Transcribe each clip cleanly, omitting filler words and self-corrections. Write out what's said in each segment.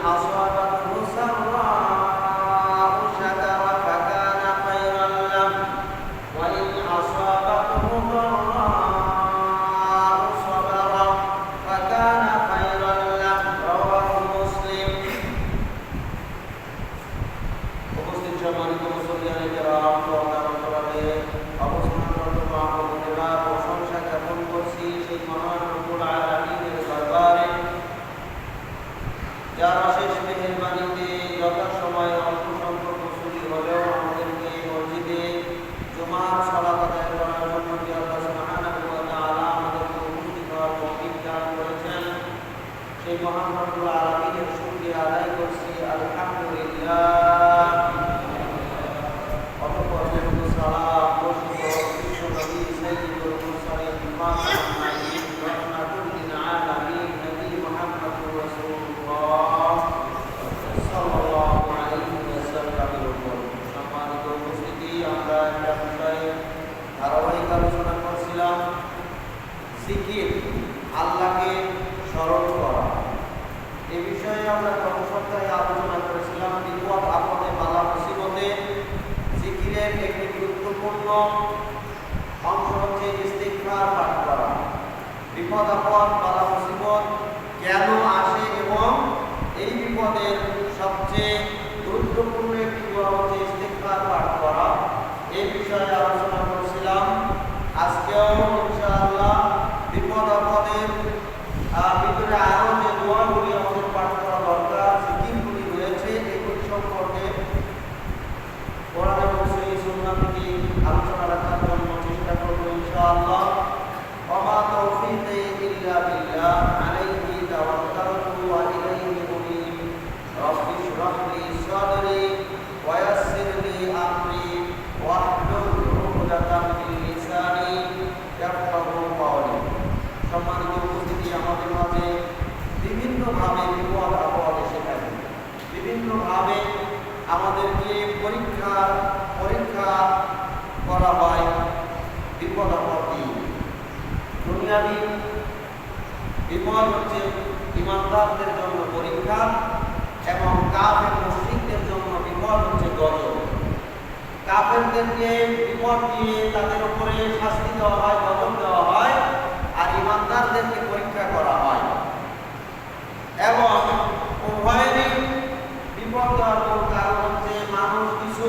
أصابته سراء شكر فكان خيرا له وإن أصابته ضراء صبر فكان خيرا له رواه مسلم উপস্থিত সম্মানিত মুসলিয়ানে কেরাম প্রশংসা জ্ঞাপন করছি সেই মহান রব্বুল আলামিনের দরবারে যার অশেষ মেহেরবানিতে যথাসময়ে অল্প সংখ্যক মুসল্লি হলেও আমাদেরকে মসজিদে জুমার সালাত আদায় করার জন্য যে আল্লাহ সুবহানাহু ওয়া তাআলা আমাদেরকে উপস্থিত হওয়ার তৌফিক দান করেছেন সেই মহান রব্বুল আলামিনের শুকরিয়া আদায় করছি আলহামদুলিল্লাহ। অতঃপর সালাম বর্ষিত বিশ্ব নবী সাইয়্যিদুল মুরসালিন ইমামুল রাহমাতুল লিল আলামিন নবী মুহাম্মদুর রাসূলুল্লাহ সাল্লাল্লাহু আলাইহি ওয়াসাল্লামের উপর। সম্মানিত উপস্থিতি, আমরা একটা বিষয়ে ধারাবাহিক আলোচনা করছিলাম, জিকির, আল্লাহকে স্মরণ করা। এই বিষয়ে আমরা গত সপ্তাহে আলোচনা করেছিলাম বিপদ আপদে বালা মুসিবতে জিকিরের একটি গুরুত্বপূর্ণ অংশ হচ্ছে ইস্তিগফার পাঠ করা। বিপদ আপদ বালা মুসিবত কেন আসে এবং এই বিপদের সবচেয়ে গুরুত্বপূর্ণ একটি দোয়া হচ্ছে ইস্তিগফার পাঠ করা। এই বিষয়ে আলোচনা করেছিলাম। আজকেও ইনশাআল্লাহ বিপদ আপদের ভিতরে আরো যে দোয়াগুলি আমাদের পাঠ করা দরকার, জিকিরগুলি রয়েছে, এগুলি সম্পর্কে কোরআন এবং সহিহ সুন্নাহ থেকে আলোচনা রাখার জন্য চেষ্টা করব ইনশাআল্লাহ। ওয়া তাওফীকি ইল্লা বিল্লাহ আলাইহি তাওয়াক্কালতু ওয়া ইলাইহি উনীব। রাব্বি ইশরাহ লি সাদরি ওয়া ইয়াসসির লি আমরি ওয়াহলুল উকদাতাম মিন লিসানি ইয়াফকাহু কওলি। সম্মানিত উপস্থিতি, আমাদের মাঝে বিভিন্নভাবে বিপদ আপদ এসে থাকে, বিভিন্নভাবে আমাদেরকে পরীক্ষা করা হয়। বিপদ আপদ দুনিয়াবি বিপদ হচ্ছে ইমানদারদের জন্য পরীক্ষা, এবং কাফের মুশরিকদের জন্য বিপদ হচ্ছে গজব। কাফেরদেরকে বিপদ দিয়ে তাদের উপরে শাস্তি দেওয়া হয়, গজব দেওয়া হয়, আর ইমানদারদেরকে পরীক্ষা করা হয়। এবং উভয়েরই বিপদ দেওয়ার মূল কারণ হচ্ছে মানুষ কিছু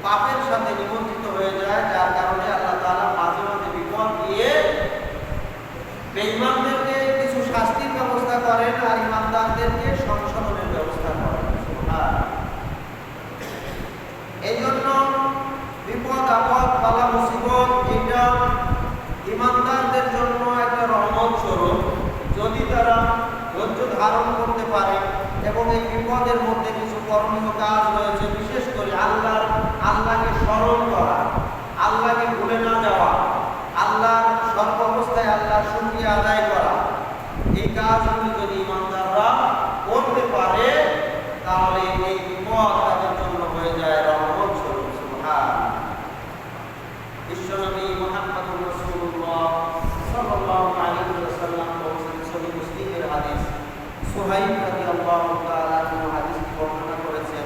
পাপের সাথে নিমজ্জিত হয়ে যায়, যার কারণে আল্লাহ তাআলা মাঝে মাঝে বিপদ দিয়ে বেঈমানদেরকে কিছু শাস্তির ব্যবস্থা করেন আর ইমানদারদেরকে সংশোধনের ব্যবস্থা করেন। এই জন্য বিপদ আপদ বালা মুসিবত এটা ইমানদারদের জন্য একটা রহমত স্বরূপ, যদি তারা ধৈর্য ধারণ করতে পারে এবং এই বিপদের মধ্যে কিছু করণীয় কাজ রয়েছে, বিশেষ করে আল্লাহকে স্মরণ করা, আল্লাহকে ভুলে না যাওয়া, আল্লাহর সর্ব অবস্থায় আল্লাহর শুকরিয়া আদায় করা। এই কাজগুলি যদি ইমানদাররা করতে পারে তাহলে এই বিপদ তাদের জন্য হয়ে যায় রহমত স্বরূপ। সুবহানাল্লাহ। বিশ্বনবী মুহাম্মদুর রাসূলুল্লাহ সাল্লাল্লাহু আলাইহি ওয়াসাল্লাম বলেছেন, সহিহ মুসলিমের হাদিস, সুহাইব রাদিয়াল্লাহু তাআলা আনহু হাদিসটি বর্ণনা করেছেন।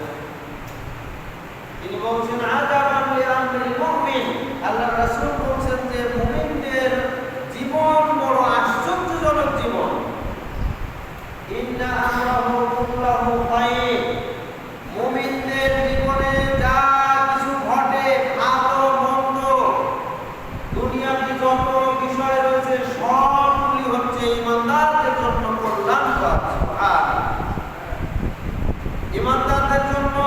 তিনি বলেছেন, আযাবান লিআমরিল মুমিন, আল্লাহর রাসূল বলেছেন যে মুমিনদের জীবন বড় আশ্চর্যজনক জীবন। ইন্না আমরাহু কুল্লাহু খায়র, মুমিনদের জীবনে যা কিছু ঘটে, ভালো মন্দ, দুনিয়াতে যত বিষয় রয়েছে সবগুলি হচ্ছে ইমানদারদের জন্য কল্যাণকর। ইমানদারদের জন্য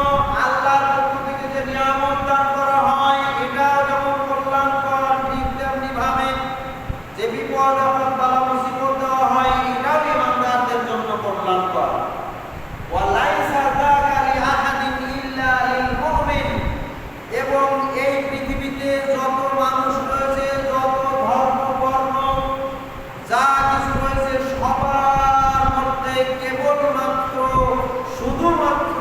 আল্লাহর পক্ষ থেকে যে নিয়ামত দান করা হয় এটাও যেমন কল্যাণকর, ঠিক তেমনি ভাবে যে বিপদ আপদ বালা মুসিবত দেওয়া হয় এটাও ইমানদারদের জন্য কল্যাণকর। ওয়ালাইসা যাকা লিআহাদিন ইল্লা লিল মুমিন, এবং এই পৃথিবীতে যত মানুষ রয়েছে, যত ধর্ম বর্ণ যা কিছু রয়েছে, সবার মধ্যে কেবলমাত্র শুধুমাত্র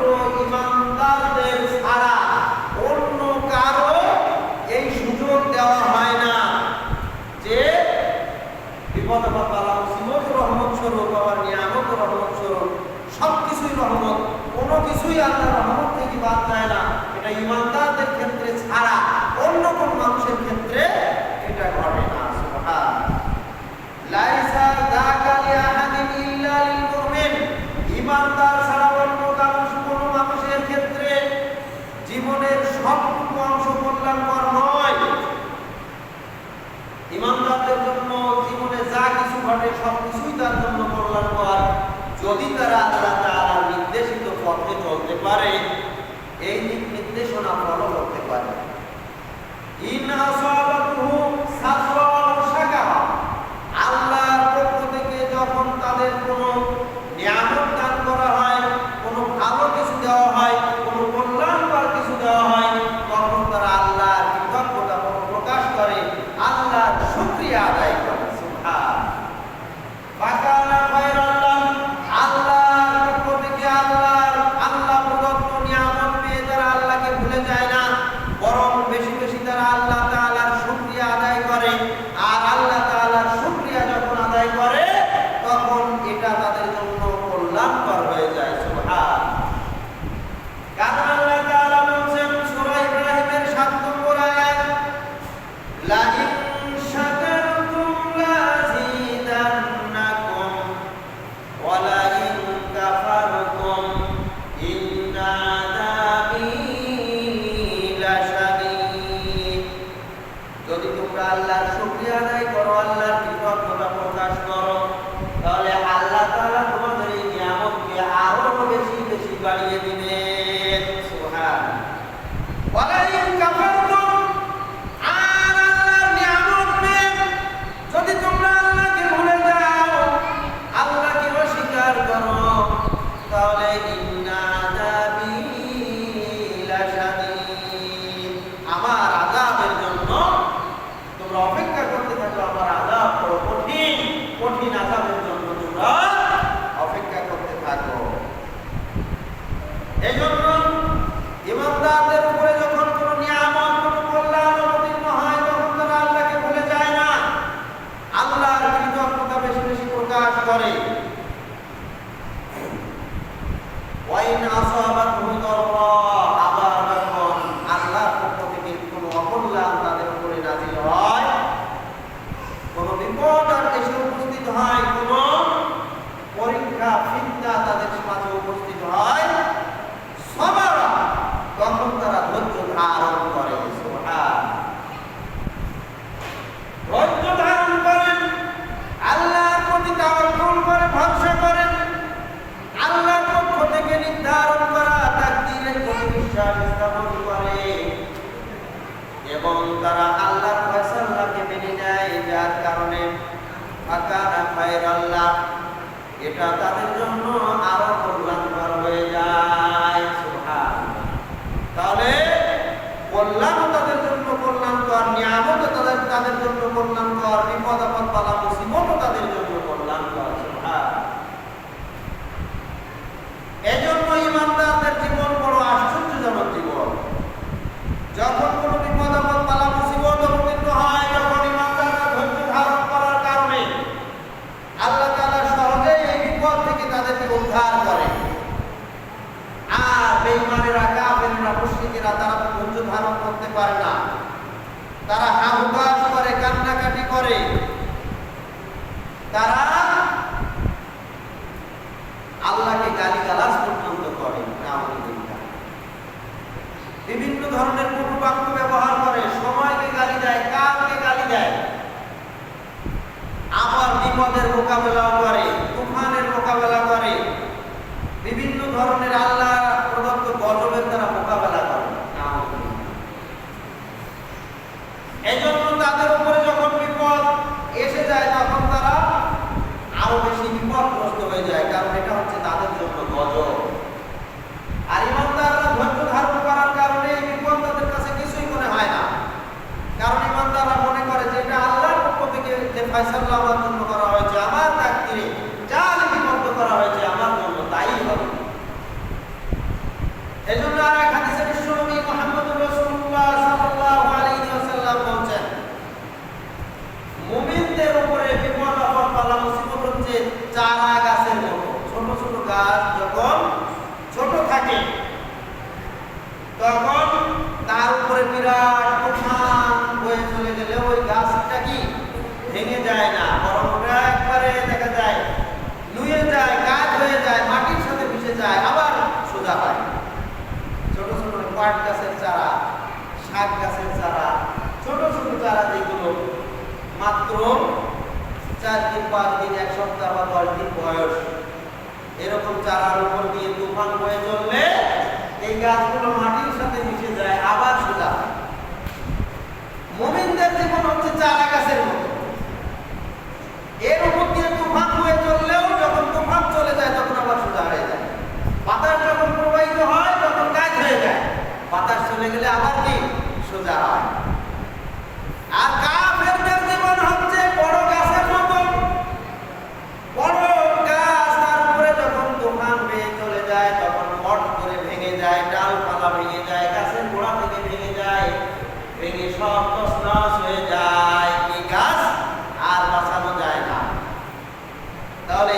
রহমত, কোনো কিছুই আল্লাহর রহমত থেকে বাদ যায় না। এটা ইমানদারদের ক্ষেত্রে ছাড়া অন্য কোন মানুষের ক্ষেত্রে এটা ঘটে না। সুবহান লাইসা যাকা লিআহাদিন ইল্লা লিল মুমিন, ইমানদার ছাড়া অন্য কোনো মানুষের ক্ষেত্রে জীবনের সবটুকু অংশ কল্যাণকর নয়। ইমানদারদের জন্য জীবনে যা কিছু ঘটে সবকিছুই তার জন্য কল্যাণকর, যদি তারা আল্লাহ তাআলার নির্দেশিত পথে চলতে পারে, এই দিক নির্দেশনা ফলো করতে পারে। ইন আসাবাতুহু সাররাউ শাকারা, আল্লাহর পক্ষ থেকে যখন তাদের কোনো নিয়ামত দান করা হয়, কোনো ভালো কিছু দেওয়া হয়, কোনো কল্যাণকর কিছু দেওয়া হয়, তখন তারা আল্লাহর কৃতজ্ঞতা প্রকাশ করে, আল্লাহর শুকরিয়া আদায় করে। সুবহান ফাকানা খায়রান লাহুম, আল্লাহর পক্ষ থেকে আল্লাহ প্রদত্ত নিয়ামত পেয়ে তারা আল্লাহকে ভুলে যায় না, বরং বেশি বেশি তারা আল্লাহ তাআলার শুকরিয়া আদায় করে। আর আল্লাহ তাআলার শুকরিয়া যখন আদায় করে, তখন এটা তাদের জন্য কল্যাণকর হয়ে যায়। সুবহান কারণ আল্লাহ তাআলা বলেন সূরা ইব্রাহিমের ৭ নম্বর আয়াত, লা ইন শাকারতুম লাযিদান্নাকুম ওয়া লা ইন কাফারতুম ইন্না আযাবি লাশাদীদ, যদি তোমরা আল্লাহর শুকরিয়া আদায় করো, আল্লাহর কৃতজ্ঞতা প্রকাশ করো, তাহলে আল্লাহ তাআলা তোমাদের এই নিয়ামতকে আরো বেশি বেশি বাড়িয়ে দিবেন। সুবহান ওয়ালা ইন কাফারতুম, আর আল্লাহর নিয়ামত পেয়ে যদি তোমরা আল্লাহকে ভুলে যাও, আল্লাহকে অস্বীকার করো, তাহলে ইন্না আযাবি লাশাদীদ, আমার আযাবের জন্য তোমরা অপেক্ষা করতে থাকো। আমার আযাব বড় কঠিন, কঠিন আযাবের জন্য তোমরা অপেক্ষা করতে থাকো। এই জন্য ইমানদারদের উপরে যখন কোনো নিয়ামত, কোনো কল্যাণ অবতীর্ণ হয়, তখন তারা আল্লাহকে ভুলে যায় না, আল্লাহর কৃতজ্ঞতা বেশি বেশি প্রকাশ করে। ওয়াইন আসাবাতহু দাররা, আবার যখন আল্লাহর পক্ষ থেকে কোনো অকল্যাণ তাদের উপরে নাযিল হয়, কোনো বিপদ আর এসে উপস্থিত হয়, কোনো পরীক্ষা ফিতনা তাদের মাঝে উপস্থিত হয়, সাবারা, তখন তারা ধৈর্য ধারণ করে। সুবহান ধৈর্য ধারণ করেন, আল্লাহর প্রতি তাওয়াক্কুল করে, ভরসা করেন, আল্লাহর পক্ষ থেকে নির্ধারণ করা তাকদীরের প্রতি বিশ্বাস স্থাপন করে, এবং তারা আল্লাহর ফয়সালাকে মেনে নেয়, যার কারণে ফাকানা খায়রান লাহুম, এটা তাদের জন্য আরো কল্যাণকর হয়ে যায়। সুবহান তাহলে কল্যাণ তাদের জন্য কল্যাণকর, নিয়ামত তাদের জন্য কল্যাণকর, বিপদ আপদ বালা মুসিবত তাদের জন্য কল্যাণকর। সুবহান এজন্য ইমানদারদের জীবন বড় আশ্চর্যজনক জীবন। যখন কোনো বিপদ আপদ বালা মুসিবত অবতীর্ণ হয়, যখন ইমানদাররা ধৈর্য ধারণ করার কারণে আল্লাহ তাআলা সহজেই এই বিপদ থেকে তাদেরকে উদ্ধার করে। আর বেঈমানেরা, কাফেররা, মুশরিকেরা তারা ধৈর্য ধারণ করতে পারে না, তারা হাহুতাশ করে, কান্নাকাটি করে, তারা আল্লাহকে গালিগালাজ পর্যন্ত করে, বিভিন্ন ধরনের কটু বাক্য ব্যবহার করে, সময়কে গালি দেয়, কালকে গালি দেয়, আবার বিপদের মোকাবেলা করে, তুফানের মোকাবেলা করে, বিভিন্ন ধরনের আল্লাহ প্রদত্ত গজবের দ্বারা মোকাবেলা করে। এই জন্য তাদের উপরে যখন বিপদ এসে যায়, তখন তারা আরো বেশি বিপদগ্রস্ত হয়ে যায়, কারণ এটা হচ্ছে তাদের জন্য গজব। আর ইমানদাররা ধৈর্য ধারণ করার কারণে এই বিপদ তাদের কাছে কিছুই মনে হয় না, কারণ ইমানদাররা মনে করে যে এটা আল্লাহর পক্ষ থেকে যে ফয়সালা আমার জন্য করা হয়েছে, আমার তাকদীরে যা লিপিবদ্ধ করা হয়েছে আমার জন্য তাই হবে। পাট গাছের চারা, শাক গাছের চারা, ছোট ছোট চারা যেগুলো মাত্র 4 দিন 5 দিন 1 সপ্তাহ বা 10 দিন বয়স, এরকম চারার উপর দিয়ে তুফান বয়ে চললে এই গাছগুলো মাটির সাথে মিশে যায়, আবার সোজা। মুমিনদের জীবন হচ্ছে চারা গাছের মতো। এর উপর দিয়ে তুফান বয়ে চললেও যখন তুফান চলে যায় তখন আবার সোজা হয়ে যায়। বাতাস যখন প্রবাহিত হয় তখন কাজ হয়ে যায়, বাতাস চলে গেলে আবার কি সোজা হয়। আর কাফেরদের জীবন হচ্ছে বড় গাছের মতো। বড় গাছ, তার উপরে যখন তুফান বেয়ে চলে যায় তখন পট করে ভেঙে যায়, ডালপালা ভেঙে যায়, গাছের গোড়া থেকে ভেঙে যায়, ভেঙে সব তছনছ হয়ে যায়। এই গাছ আর বাঁচানো যায় না। তাহলে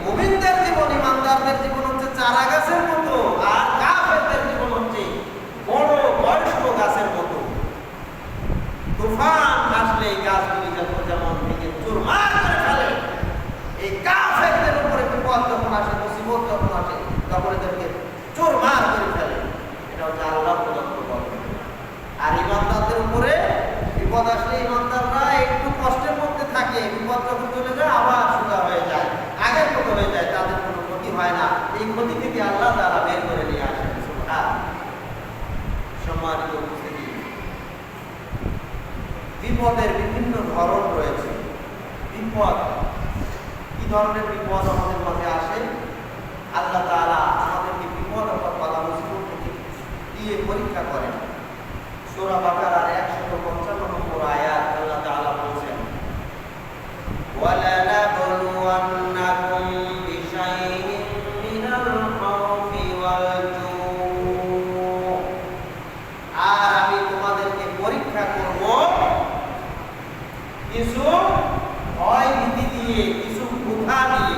মুমিনদের জীবন, ইমানদারদের জীবন হচ্ছে চারা গাছের মতো, আর কাফেরদের জীবন হচ্ছে বড় বয়স্ক গাছের মতো। তুফান আসলে এই গাছগুলি যেমন ভেঙে চুরমার করে ফেলে, এই কাফেরদের উপরে বিপদ যখন আসে, মুসিবত যখন আসে, তখন এদেরকে চুরমার করে ফেলে। এটা হচ্ছে আল্লাহ প্রদত্ত বল। আর ইমানদারদের উপরে বিপদ আসলে ইমানদাররা একটু কষ্টের মধ্যে থাকে, বিপদ যখন চলে যায় আবার সোজা হয়ে যায়, আগের মতো হয়ে যায়, তাদের কোনো ক্ষতি হয় না। এই ক্ষতি থেকে আল্লাহ তাআলা বের করে নিয়ে আসেন। সুবহানাল্লাহ। সম্মানিত উপস্থিতি, বিপদের বিভিন্ন ধরন রয়েছে। বিপদ, কি ধরনের বিপদ আমাদের মাঝে আসে? আল্লাহ তাআলা আমাদেরকে বিপদ অথবা বালা মুসিবত থেকে দিয়ে পরীক্ষা করেন। সূরা বাকারার 155 নম্বর আয়াত আল্লাহ তাআলা বলেছেন, ওয়ালানাবলুওয়ান্নাকুম বিশাইইন মিনাল খাউফি ওয়াল জু', আর আমি তোমাদেরকে পরীক্ষা করব কিছু ভয় ভীতি দিয়ে, কিছু ক্ষুধা দিয়ে।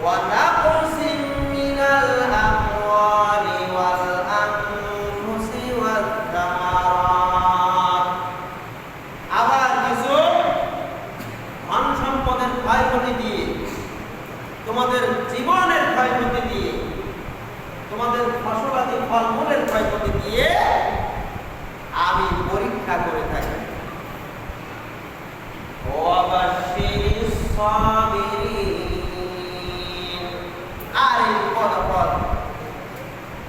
ওয়া নাকসিম মিনাল আমওয়ালি ওয়াল আনফুসি ওয়াত তামারাত, আবার কিছু ধন সম্পদের ক্ষয়ক্ষতি দিয়ে, তোমাদের জীবনের ক্ষয়ক্ষতি দিয়ে, তোমাদের ফসলাদি ফলমূলের ক্ষয়ক্ষতি দিয়ে আমি পরীক্ষা করে থাকি। ওয়াবাশশিরিস সাবিরিন, আর এই বিপদ আপদ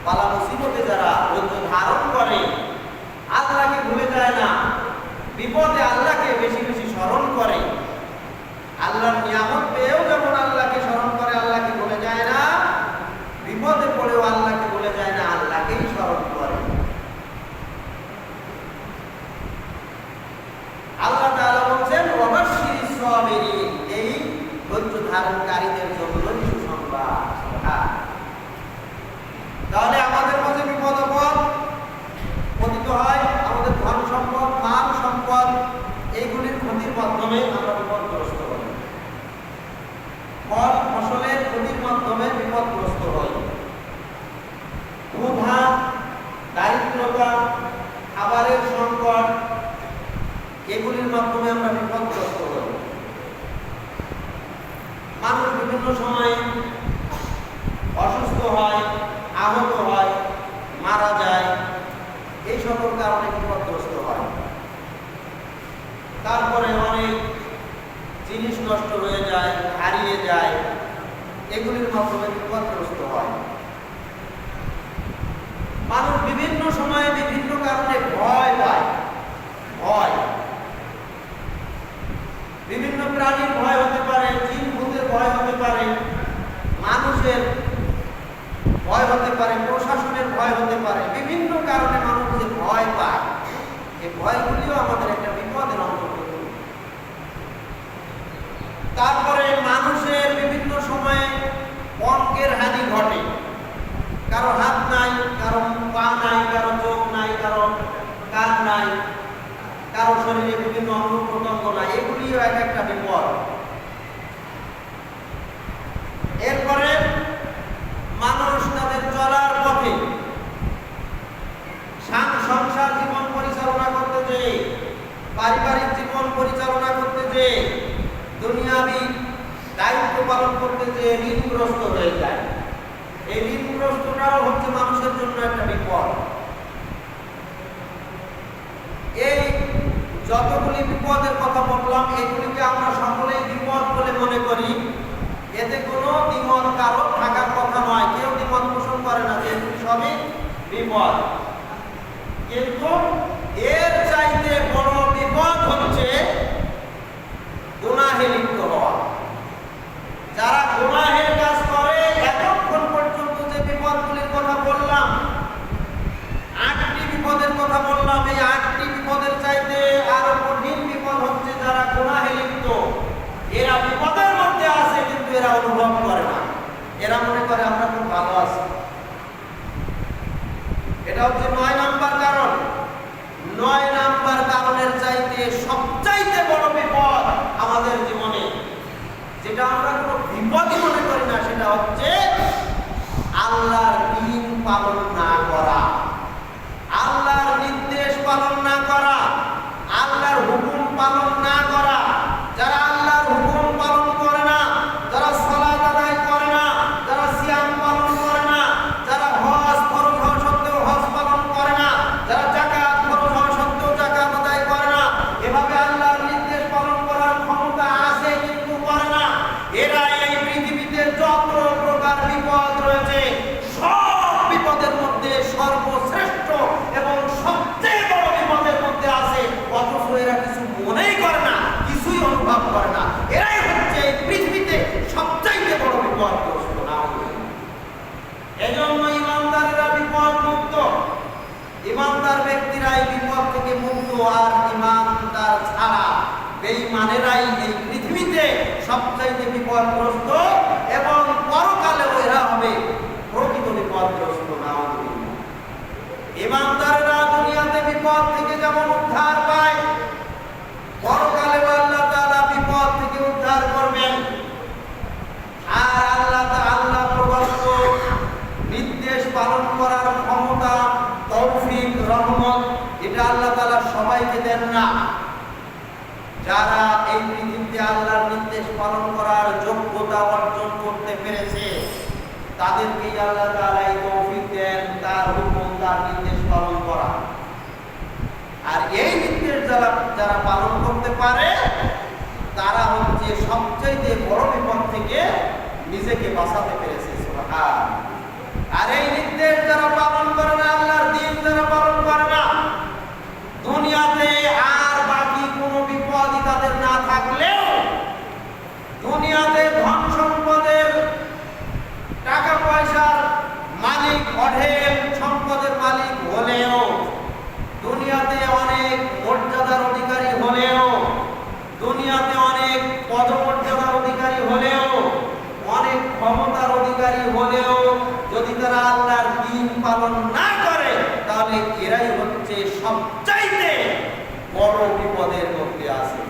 বালা মুসিবতে যারা ধৈর্য ধারণ করে, আল্লাহকে ভুলে যায় না, বিপদে আল্লাহকে বেশি বেশি স্মরণ করে, আল্লাহর নিয়ামত পেয়েও যেমন আল্লাহকে স্মরণ করে, আল্লাহকে ভুলে যায় না, বিপদে পড়েও আল্লাহকে ভুলে যায় না, আল্লাহকেই স্মরণ করে। আল্লাহ তাআলা বলেন, ওয়াবাশশিরিস সাবিরিন, এই ধৈর্য ধারণকারীদের জন্য সুসংবাদ। তাহলে আমাদের মাঝে বিপদ আপদ পতিত হয়, আমাদের ধন সম্পদ, মাল সম্পদ, এইগুলির ক্ষতির মাধ্যমে আমরা বিপদগ্রস্ত হই, ফল ফসলের ক্ষতির মাধ্যমে বিপদগ্রস্ত হই, ক্ষুধা, দারিদ্রতা, খাবারের সংকট, এগুলির মাধ্যমে আমরা বিপদগ্রস্ত হই। মানুষ বিভিন্ন সময়ে অসুস্থ হয়, আহত হয়, মারা যায়, এই সকল কারণে বিপদগ্রস্ত হয়। তারপরে অনেক জিনিস নষ্ট হয়ে যায়, হারিয়ে যায়, এগুলির মাধ্যমে বিপদগ্রস্ত হয়। মানুষ বিভিন্ন সময়ে বিভিন্ন কারণে ভয় পায়, ভয়, বিভিন্ন প্রাণীর ভয় হতে পারে, জিন ভূতের ভয় হতে পারে, মানুষের ভয় হতে পারে, প্রশাসনের ভয় হতে পারে, বিভিন্ন কারণে মানুষ যে ভয় পায়, এই ভয়গুলিও আমাদের একটা বিপদের অন্তর্ভুক্ত। তারপরে মানুষের বিভিন্ন সময়ে অঙ্গের হানি ঘটে, কারো হাত নাই, কারো পা নাই, কারো চোখ নাই, কারো কান নাই, কারো শরীরে বিভিন্ন অঙ্গ প্রত্যঙ্গ নাই, এগুলিও এক একটা বিপদ। এরপরে মানুষ তাদের চলার পথে সংসার জীবন পরিচালনা করতে যেয়ে, পারিবারিক জীবন পরিচালনা করতে যেয়ে, দুনিয়াবি দায়িত্ব পালন করতে যেয়ে ঋণগ্রস্ত হয়ে যায়। এই ঋণগ্রস্ত চরিত্রটাও হচ্ছে মানুষের জন্য একটা বিপদ। এই যতগুলি বিপদের কথা বললাম, এগুলিকে আমরা সকলেই বিপদ বলে মনে করি, এতে কোনো দ্বিমত কারো থাকার কথা নয়, কেউ দ্বিমত পোষণ করে না যে সবই বিপদ। কিন্তু এর চাইতে বড় বিপদ হচ্ছে গুনাহে লিপ্ত হওয়া। যারা গুনাহের কাজ করে, এতক্ষণ পর্যন্ত যে বিপদগুলির কথা বললাম, 8টি বিপদের কথা বললাম, এই 8টি বিপদের চাইতে আরো কঠিন বিপদ হচ্ছে যারা গুনাহে লিপ্ত। এরা বিপদের মধ্যে আছে কিন্তু এরা অনুভব করে না, এরা মনে করে আমরা খুব ভালো আছি। এটা হচ্ছে 9 নাম্বার কারণ। 9 নাম্বার কারণের চাইতে সবচাইতে বড় বিপদ আমাদের জীবনে, যেটা আমরা কোনো বিপদই মনে করি না, সেটা হচ্ছে আল্লাহর দ্বীন পালন না করা, আল্লাহর নির্দেশ পালন না করা, আল্লাহর হুকুম পালন না করা। যারা আল্লাহর হুকুম পালন করে না, যারা সালাত আদায় করে না, যারা সিয়াম পালন করে না, যারা হজ ফরজ হওয়া সত্ত্বেও হজ পালন করে না, যারা যাকাত ফরজ হওয়া সত্ত্বেও যাকাত আদায় করে না, এভাবে আল্লাহর নির্দেশ পালন করার ক্ষমতা আছে কিন্তু করে না, এরা এই পৃথিবীতে যত প্রকার বিপদ রয়েছে সব বিপদের মধ্যে সর্বশ্রেষ্ঠ এবং সবচেয়ে বড় বিপদের মধ্যে আছে, অথচ এরা কিছু মনেই করে না, কিছুই অনুভব করে না। এরাই হচ্ছে এই পৃথিবীতে সবচাইতে বড় বিপদগ্রস্ত। এজন্য ইমানদারেরা বিপদ মুক্ত, ইমানদার ব্যক্তিরা এই বিপদ থেকে মুক্ত, আর ইমানদার ছাড়া বেঈমানেরাই এই পৃথিবীতে সবচাইতে বিপদগ্রস্ত এবং পরকালেও এরা হবে প্রকৃত বিপদগ্রস্ত। ইমানদারেরা দুনিয়াতে বিপদ থেকে যেমন উদ্ধার পায়, পরকালে আল্লাহ তাআলা বিপদ থেকে উদ্ধার করবেন। আর আল্লাহ প্রদত্ত নির্দেশ পালন করার ক্ষমতা, তৌফিক, রহমত, এটা আল্লাহ তাআলা সবাইকে দেন না। যারা এই পৃথিবীতে আল্লাহর নির্দেশ পালন করার যোগ্যতা অর্জন করতে পেরেছে, তাদেরকেই আল্লাহ তাআলা এই তৌফিক দেন তার হুকুম, তার নির্দেশ পালন করা। আর এই নির্দেশ যারা পালন করতে পারে, তারা হচ্ছে সবচেয়ে বড় বিপদ থেকে নিজেকে বাঁচাতে পেরেছে। সুবহানাল্লাহ। আর এই নির্দেশ যারা পালন করে না, আল্লাহর দ্বীন যারা পালন করে না, দুনিয়াতে আর বাকি কোনো বিপদই তাদের না থাকলেও, দুনিয়াতে ধন সম্পদের, টাকা পয়সার মালিক, অঢেল সম্পদের মালিক হলেও, দুনিয়াতে অনেক মর্যাদার অধিকারী হলেও, দুনিয়াতে অনেক পদমর্যাদার অধিকারী হলেও, অনেক ক্ষমতার অধিকারী হলেও, যদি তারা আল্লাহর দ্বীন পালন না করে, তাহলে এরাই হচ্ছে সবচাইতে বড় বিপদের মধ্যে আছে।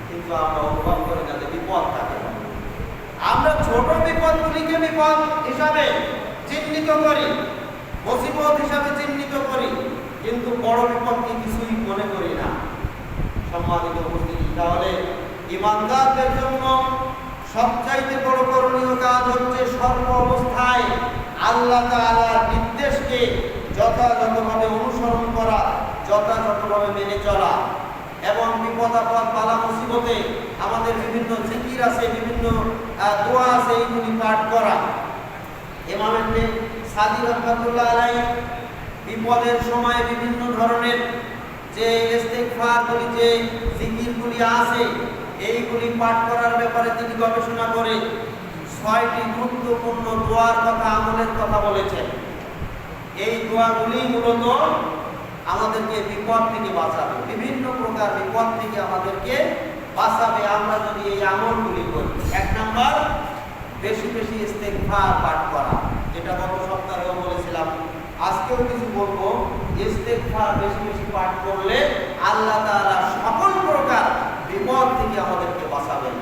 কিন্তু আমরা অনুভব করি না যে বিপদ থাকে। আমরা ছোট বিপদগুলিকে বিপদ হিসাবে চিহ্নিত করি, মুসিবত হিসাবে চিহ্নিত করি, কিন্তু বড় বিপদকে কিছুই মনে করি না। সম্মানিত উপস্থিতি, তাহলে ইমানদারদের জন্য সবচাইতে বড় করণীয় কাজ হচ্ছে সর্ব অবস্থায় আল্লাহ তাআলার নির্দেশকে যথাযথভাবে অনুসরণ করা, যথাযথভাবে মেনে চলা, এবং বিপদ আপদ বালা মুসিবতে আমাদের বিভিন্ন জিকির আছে, বিভিন্ন দোয়া আছে, এইগুলি পাঠ করা। ইমাম ইবনে সাদি রাহমাতুল্লাহ আলাইহি বিপদের সময় বিভিন্ন ধরনের যে ইস্তিগফারগুলি, যে জিকিরগুলি আছে, এইগুলি পাঠ করার ব্যাপারে তিনি গবেষণা করে 6টি গুরুত্বপূর্ণ দোয়ার কথা, আমলের কথা বলেছেন। এই দোয়াগুলি মূলত আমাদেরকে বিপদ থেকে বাঁচাবে, বিভিন্ন প্রকার বিপদ থেকে আমাদেরকে বাঁচাবে আমরা যদি এই আমলগুলি করি। 1 নাম্বার, বেশি বেশি ইস্তিগফার পাঠ করা, যেটা গত সপ্তাহেও বলেছিলাম, আজকেও কিছু বলবো। ইস্তিগফার বেশি বেশি পাঠ করলে আল্লাহ তাআলা সকল প্রকার বিপদ থেকে আমাদেরকে বাঁচাবেন।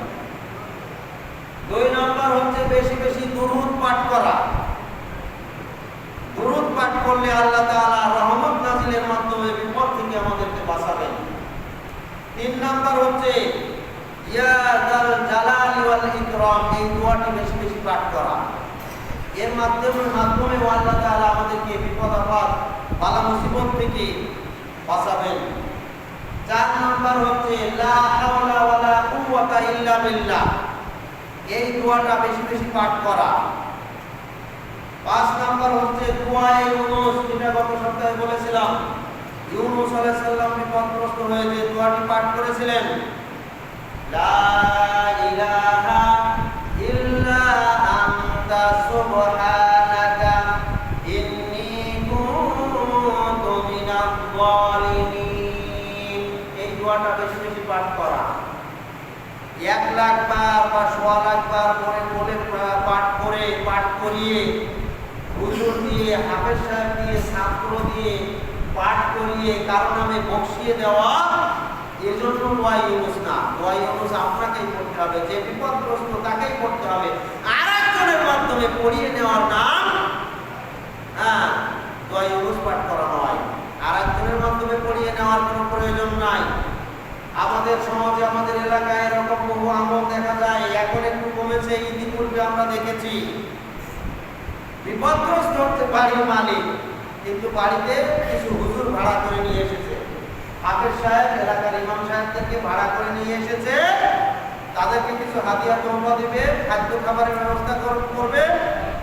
2 নাম্বার হচ্ছে বেশি বেশি দুরূদ পাঠ করা। দুরূদ পাঠ করলে আল্লাহ তাআলা রহমত নাজিলের মাধ্যমে বিপদ থেকে আমাদেরকে বাঁচাবেন। 3 নাম্বার হচ্ছে ইয়া যাল জালালি ওয়াল ইকরাম, এই দোয়াটি বেশি বেশি পাঠ করা। এর মাধ্যমে আল্লাহ তাআলা আমাদেরকে বিপদ আপদ বালা মুসিবত থেকে বাঁচাবেন। 4 নাম্বার হচ্ছে লা হাওলা ওয়ালা কুওয়াতা ইল্লা বিল্লাহ, এই দোয়াটা বেশি বেশি পাঠ করা। 5 নাম্বার হচ্ছে দুআয়ে ইউনূস, যেটা গত সপ্তাহে বলেছিলাম। ইউনূস আলাইহিস সালাম বিপদগ্রস্ত হয়ে যে দোয়াটি পাঠ করেছিলেন, লা ইলাহা ইল্লা আনতা সুবহানাকা ইন্নী কুনতু মিনাজ জালিমিন, এই দোয়াটা বেশি বেশি পাঠ করা। 1 লাখ বার বা 1.5 লাখ বার বলে পাঠ করিয়ে হুজুর দিয়ে, হাফেজ সাহেব দিয়ে, ছাত্র দিয়ে পাঠ করিয়ে কারো নামে বকশিয়ে দেওয়া, এজন্য দোয়া ইউনূস না। দোয়া ইউনূস আপনাকেই পড়তে হবে, যে বিপদগ্রস্ত তাকেই পড়তে হবে। আরেকজনের মাধ্যমে পড়িয়ে নেওয়ার নাম দোয়া ইউনূস পাঠ করা নয়। আরেকজনের মাধ্যমে পড়িয়ে নেওয়ার কোনো প্রয়োজন নাই। আমাদের সমাজে, আমাদের এলাকায় এরকম বহু আমল দেখা যায়। এখন একটু কমেছে, ইতিপূর্বে আমরা দেখেছি বিপদগ্রস্ত হচ্ছে বাড়ির মালিক, কিন্তু বাড়িতে কিছু হুজুর ভাড়া করে নিয়ে এসেছে। হাফেজ সাহেব, এলাকার ইমাম সাহেবদেরকে ভাড়া করে নিয়ে এসেছে। তাদেরকে কিছু হাদিয়া তোহফা দিবে, খাদ্য খাবারের ব্যবস্থা করবে,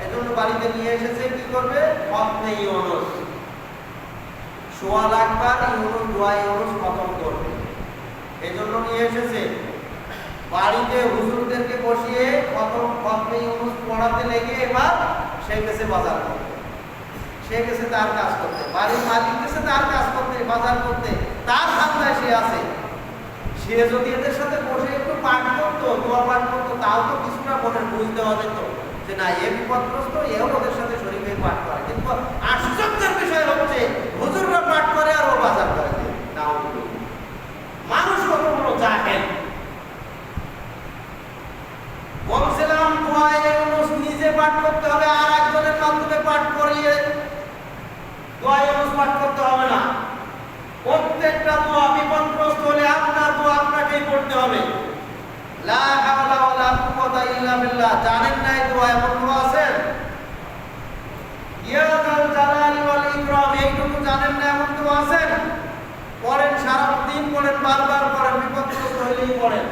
এজন্য বাড়িতে নিয়ে এসেছে। কি করবে? খতমে ইউনূস, 1.25 লাখ বার ইউনূস, দোয়া ইউনূস খতম করবে, এজন্য নিয়ে এসেছে। বাড়িতে হুজুরদেরকে বসিয়ে খতমে ইউনূস পড়াতে লেগে এবার সে গেছে বাজার করতে, সে গেছে তার কাজ করতে, বাড়ির মালিক গেছে তার কাজ করতে, বাজার করতে, তার ধান্দায় সে আছে। সে যদি এদের সাথে বসে একটু পাঠ করতো, দোয়া পাঠ করতো, তাও তো কিছুটা মনে বুঝ দেওয়া যেত যে না, এ বিপদগ্রস্ত, এও ওদের সাথে শরীর হয়ে পাঠ করে। কিন্তু আশ্চর্যের বিষয় হচ্ছে হুজুররা পাঠ করে আর ও বাজার করে না। মানুষ কত বড় জাহেল। বলছিলাম দোয়া ইউনূস নিজে পাঠ করতে হবে, আর একজনের মাধ্যমে পাঠ করিয়ে দোয়া ইউনূস পাঠ করতে হবে না। প্রত্যেকটা দোয়া বিপদগ্রস্ত হলে আপনার দোয়া আপনাকেই পড়তে হবে। লা হাওলা ওয়ালা কুওয়াতা ইল্লা বিল্লাহ, জানেন না এই দোয়া এমন দোয়া আছে? ইয়া যাল জালালি ওয়াল ইকরাম, এইটুকু জানেন না এমন দোয়া আছে? পড়েন, সারা দিন পড়েন, বারবার পড়েন, বিপদগ্রস্ত হইলেই পড়েন।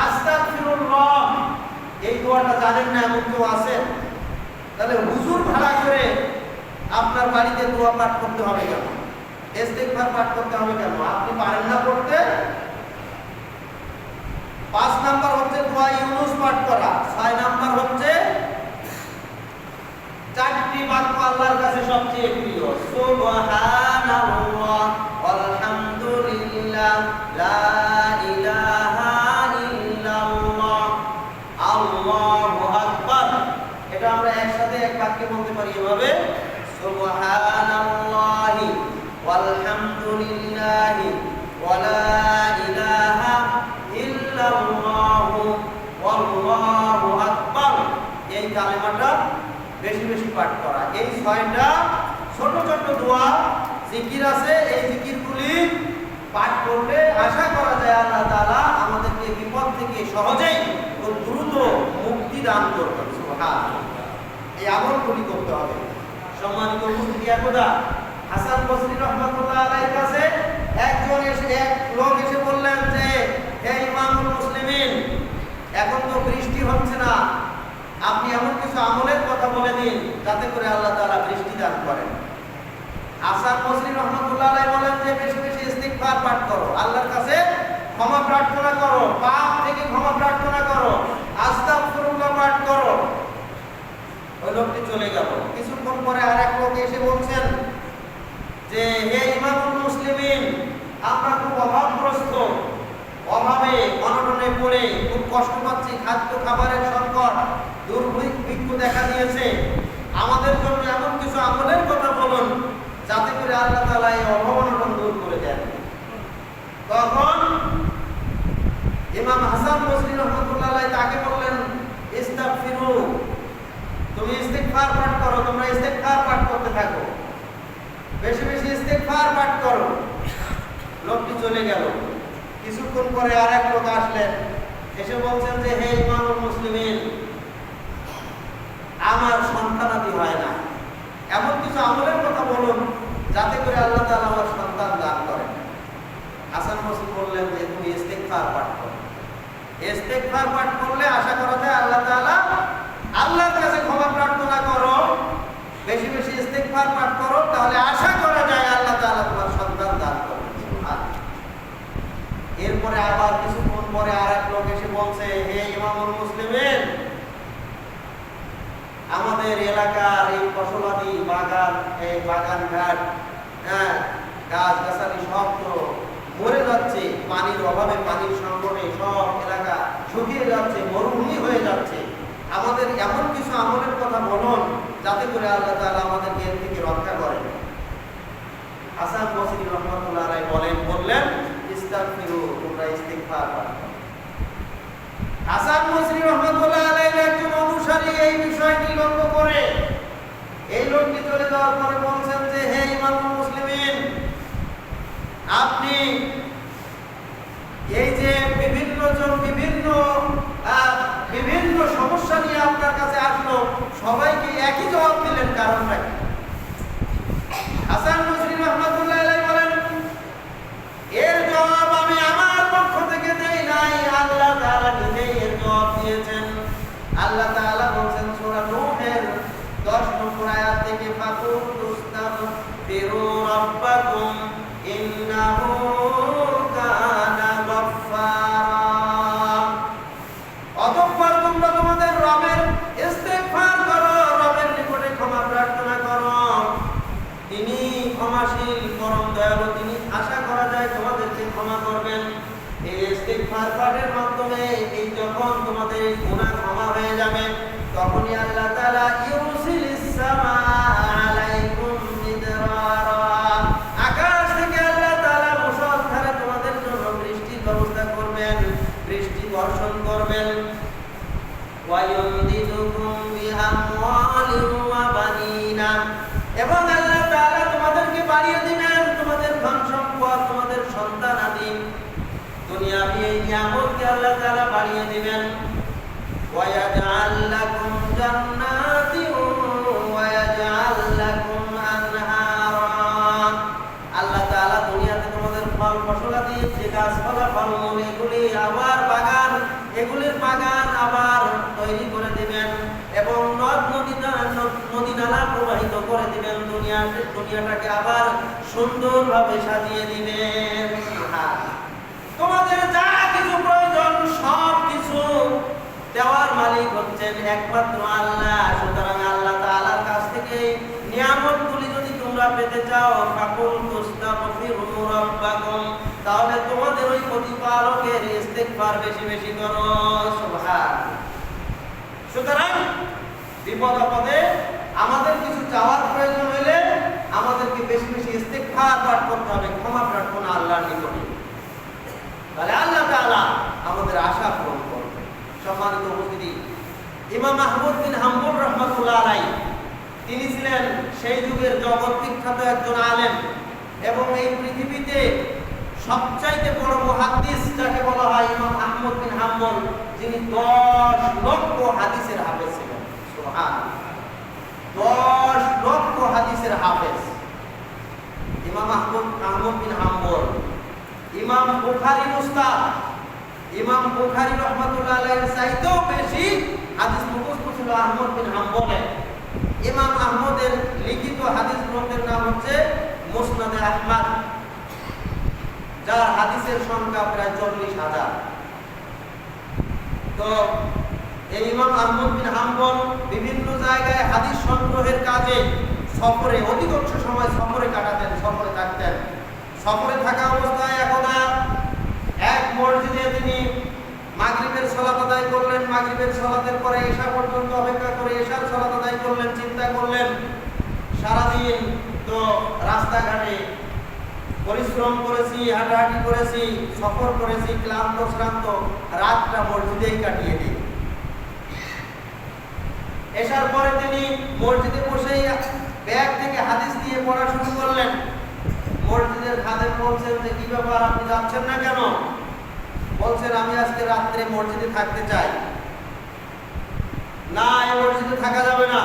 আস্তাগফিরুল্লাহ, এই দোয়াটা জানেন না এমন দোয়া আছে? তাহলে হুজুর ভাড়া করে আপনার বাড়িতে দোয়া পাঠ করতে হবে কেন? ইস্তিগফার পাঠ করতে হবে কেন? আপনি পারেন না পড়তে? 5 নাম্বার হচ্ছে দোয়া ইউনূস পাঠ করা। 6 নাম্বার হচ্ছে 4টি বাক্য আল্লাহর কাছে সবচেয়ে প্রিয়, সুবহানাল্লাহ, আলহামদুলিল্লাহ, লা ইলাহা ইল্লাল্লাহ, আল্লাহু আকবার। এটা আমরা একসাথে এক বাক্যে বলতে পারি এভাবে, সুবহানাল্লাহি ওয়ালহামদুলিল্লাহি ওয়া লা ইলাহা ইল্লাল্লাহু ওয়াল্লাহু আকবার। এই কালেমাটা বেশি বেশি পাঠ করা। এই 6টা ছোট ছোট দোয়া জিকির আছে, এই জিকিরগুলি পাঠ করলে আশা করা যায় আল্লাহ তাআলা আমাদেরকে বিপদ থেকে সহজেই ও দ্রুত মুক্তি দান করবেন। সুবহানাল্লাহ, এই আমলগুলি করতে হবে। সম্মানিত উপস্থিতি, একদা হাসান বসরি রাহমাতুল্লাহ আলাইহির কাছে এক লোক এসে বললেন যে, হে ইমামুল মুসলিমিন, এখন তো বৃষ্টি হচ্ছে না, আপনি এমন কিছু আমলের কথা বলে দিন যাতে করে আল্লাহ তাআলা বৃষ্টি দান করেন। হাসান বসরি রাহমাতুল্লাহ আলাইহি বলেন যে, বেশি বেশি ইস্তিগফার পাঠ করো, আল্লাহর কাছে ক্ষমা প্রার্থনা করো, পাপ থেকে ক্ষমা প্রার্থনা করো, আস্তাগফিরুল্লাহ পাঠ করো। ওই লোকটি চলে গেল। কিছুক্ষণ পরে আরেক লোক এসে বলছেন যে, হে ইমামুল মুসলিমিন, আমরা খুব অভাবগ্রস্ত, অভাবে অনটনে পড়ে খুব কষ্ট পাচ্ছি, খাদ্য খাবারের সংকট, দুর্ভিক্ষ দেখা দিয়েছে, আমাদের জন্য এমন কিছু আমলের কথা বলুন যাতে করে আল্লাহ তাআলা এই অভাব অনটন দূর করে দেন। তখন ইমাম হাসান বসরি রাহমাতুল্লাহ আলাইহি তাকে বললেন, ইস্তাগফিরু, তুমি ইস্তিগফার পাঠ করো, তোমরা ইস্তিগফার পাঠ করতে থাকো, বেশি বেশি ইস্তিগফার পাঠ করো। লোকটি চলে গেল। কিছুক্ষণ পরে আরেক লোক আসলেন, এসে বলছেন যে, হে ইমামুল মুসলিমিন, আমার সন্তানাদি হয় না। এমন কিছু আমলের কথা বলুন যাতে করে আল্লাহ তাআলা আমার সন্তান দান করেন। হাসান বসরি বললেন যে তুমি ইস্তিগফার পাঠ করো। ইস্তিগফার পাঠ করলে আশা করা যায় আল্লাহ তাআলা, আল্লাহর কাছে ক্ষমা প্রার্থনা করো, বেশি বেশি ইস্তিগফার পাঠ করো, তাহলে আশা করা যায় আল্লাহ তাআলা তোমার সন্তান দান করবেন। এরপরে আবার কিছুক্ষণ পরে আরেক লোক এসে বলছে, হে ইমামুল মুসলিমিন, আমাদের এলাকার এই ফসলাদি বাগান, এই বাগান ঘাট, গাছ গাছালি সব তো মরে যাচ্ছে, পানির অভাবে, পানির সংকটে সব এলাকা শুকিয়ে যাচ্ছে, মরুভূমি হয়ে যাচ্ছে। আমাদের এমন কিছু আমলের কথা বলুন যাতে করে আল্লাহ তাআলা আমাদেরকে এর থেকে রক্ষা করেন। হাসান বসরি রাহমাতুল্লাহ আলাইহি বললেন, ইস্তাগফিরু, তোমরা ইস্তিগফার করো। হাসান বসরি রাহমাতুল্লাহ আলাইহির একজন অনুসারী এই বিষয়টি লক্ষ্য করে এই লোকটি চলে যাওয়ার পরে বলছেন যে, হে ইমামুল মুসলিমিন, আপনি এই যে বিভিন্ন সমস্যা নিয়ে আপনার কাছে আসলো, সবাইকে একই জবাব দিলেন, কারণটা কি? হাসান বসরি রাহমাতুল্লাহ আলাইহি বলেন, এর জবাব আমি আমার পক্ষ থেকে দেই নাই, আল্লাহ তাআলা নিজেই এর জবাব দিয়েছেন। আল্লাহ তাআলা বলেন সূরা নূহের 10 নম্বর আয়াত থেকে, ফাকুল তুস্তাগফিরু রাব্বাকুম ইন্নাহু কানা গফফারা। অতঃপর তোমরা তোমাদের রবের ইস্তিগফার করো, রবের নিকটে ক্ষমা প্রার্থনা করো, তিনি ক্ষমাশীল, পরম দয়ালু, তিনি আশা করা যায় তোমাদেরকে ক্ষমা করবেন। এই ইস্তিগফার পাঠের মাধ্যমে এই যখন তোমাদের গুনাহ ক্ষমা হয়ে যাবে, তখনই আল্লাহ তাআলা ইউরসিলিস সামাআ আলাইকুম মিদরারা, আকাশ থেকে আল্লাহ তাআলা মুষলধারে তোমাদের জন্য বৃষ্টির ব্যবস্থা করবেন, বৃষ্টি বর্ষণ করবেন। ওয়া ইউমদিদুকুম বিআমওয়ালিন ওয়া বানিনা, এবং আল্লাহ তাআলা তোমাদেরকে বাড়িয়ে দিবেন, তোমাদের ধন সম্পদ, তোমাদের সন্তান আদি দুনিয়াবি এই নিয়ামতকে আল্লাহ তাআলা বাড়িয়ে দিবেন। ওয়া ইয়াজআল লাকুম জান্নাতিন ওয়া ইয়াজআল লাকুম আনহারা, আল্লাহ তাআলা দুনিয়াতে তোমাদের ফল ফসলাদি, যে গাছপালা, ফলমূল, এগুলি আবার বাগান, এগুলির বাগান আবার তৈরি করে দিবেন, এবং নদ নদী নালা প্রবাহিত করে দিবেন, দুনিয়াটাকে আবার সুন্দরভাবে সাজিয়ে দিবেন। তোমাদের যা কিছু প্রয়োজন সব কিছু দেওয়ার মালিক হচ্ছেন একমাত্র আল্লাহ। সুতরাং আল্লাহ তাআলার কাছ থেকে নিয়ামতগুলি যদি তোমরা পেতে চাও, ফাকুল তুস্তাগফিরু রাব্বাকুম, তাহলে তোমাদের ওই প্রতিপালকের ইস্তিগফার বেশি বেশি করো। সুবহানাল্লাহ। সুতরাং বিপদ আপদে আমাদের কিছু চাওয়ার প্রয়োজন হলে আমাদেরকে বেশি বেশি ইস্তিগফার পাঠ করতে হবে, ক্ষমা প্রার্থনা আল্লাহর নিকটে, তাহলে আল্লাহ তাআলা আমাদের আশা পূরণ করবেন। সম্মানিত উপস্থিতি, ইমাম আহমদ বিন হাম্বল রাহমাতুল্লাহ আলাইহি, তিনি ছিলেন সেই যুগের জগৎ বিখ্যাত একজন আলেম, এবং এই পৃথিবীতে সবচাইতে বড় মুহাদ্দিস যাকে বলা হয় ইমাম আহমদ বিন হাম্বল, যিনি 10 লক্ষ হাদিসের হাফেজ ছিলেন। সুবহানাল্লাহ, 10 লক্ষ হাদিসের হাফেজ ইমাম আহমদ বিন হাম্বল। ইমাম বুখারীর উস্তাদ ইমাম বুখারী রাহমাতুল্লাহ আলাইহির চাইতেও বেশি হাদিস মুখস্থ ছিল আহমদ বিন হাম্বলের। ইমাম আহমদের লিখিত হাদিস গ্রন্থের নাম হচ্ছে মুসনাদে আহমদ, যার হাদিসের সংখ্যা প্রায় 40,000। তো এই ইমাম আহমদ বিন হাম্বল বিভিন্ন জায়গায় হাদিস সংগ্রহের কাজে সফরে, অধিকাংশ সময় সফরে কাটাতেন, সফরে থাকতেন। সফরে থাকা অবস্থায় একদা এক মসজিদে তিনি মাগরিবের সালাত আদায় করলেন, মাগরিবের সালাতের পরে এশা পর্যন্ত অপেক্ষা করে এশার সালাত আদায় করলেন। চিন্তা করলেন সারাদিন তো রাস্তাঘাটে পরিশ্রম করেছি, হাঁটাহাঁটি করেছি, সফর করেছি, ক্লান্ত শ্রান্ত, রাতটা মসজিদেই কাটিয়ে দিই। এশার পরে তিনি মসজিদে বসেই ব্যাগ থেকে হাদিস দিয়ে পড়া শুরু করলেন। মসজিদের খাদেম বলছেন যে, কি ব্যাপার, আপনি যাচ্ছেন না কেন? বলছেন, আমি আজকে রাত্রে মসজিদে থাকতে চাই। না, এই মসজিদে থাকা যাবে না,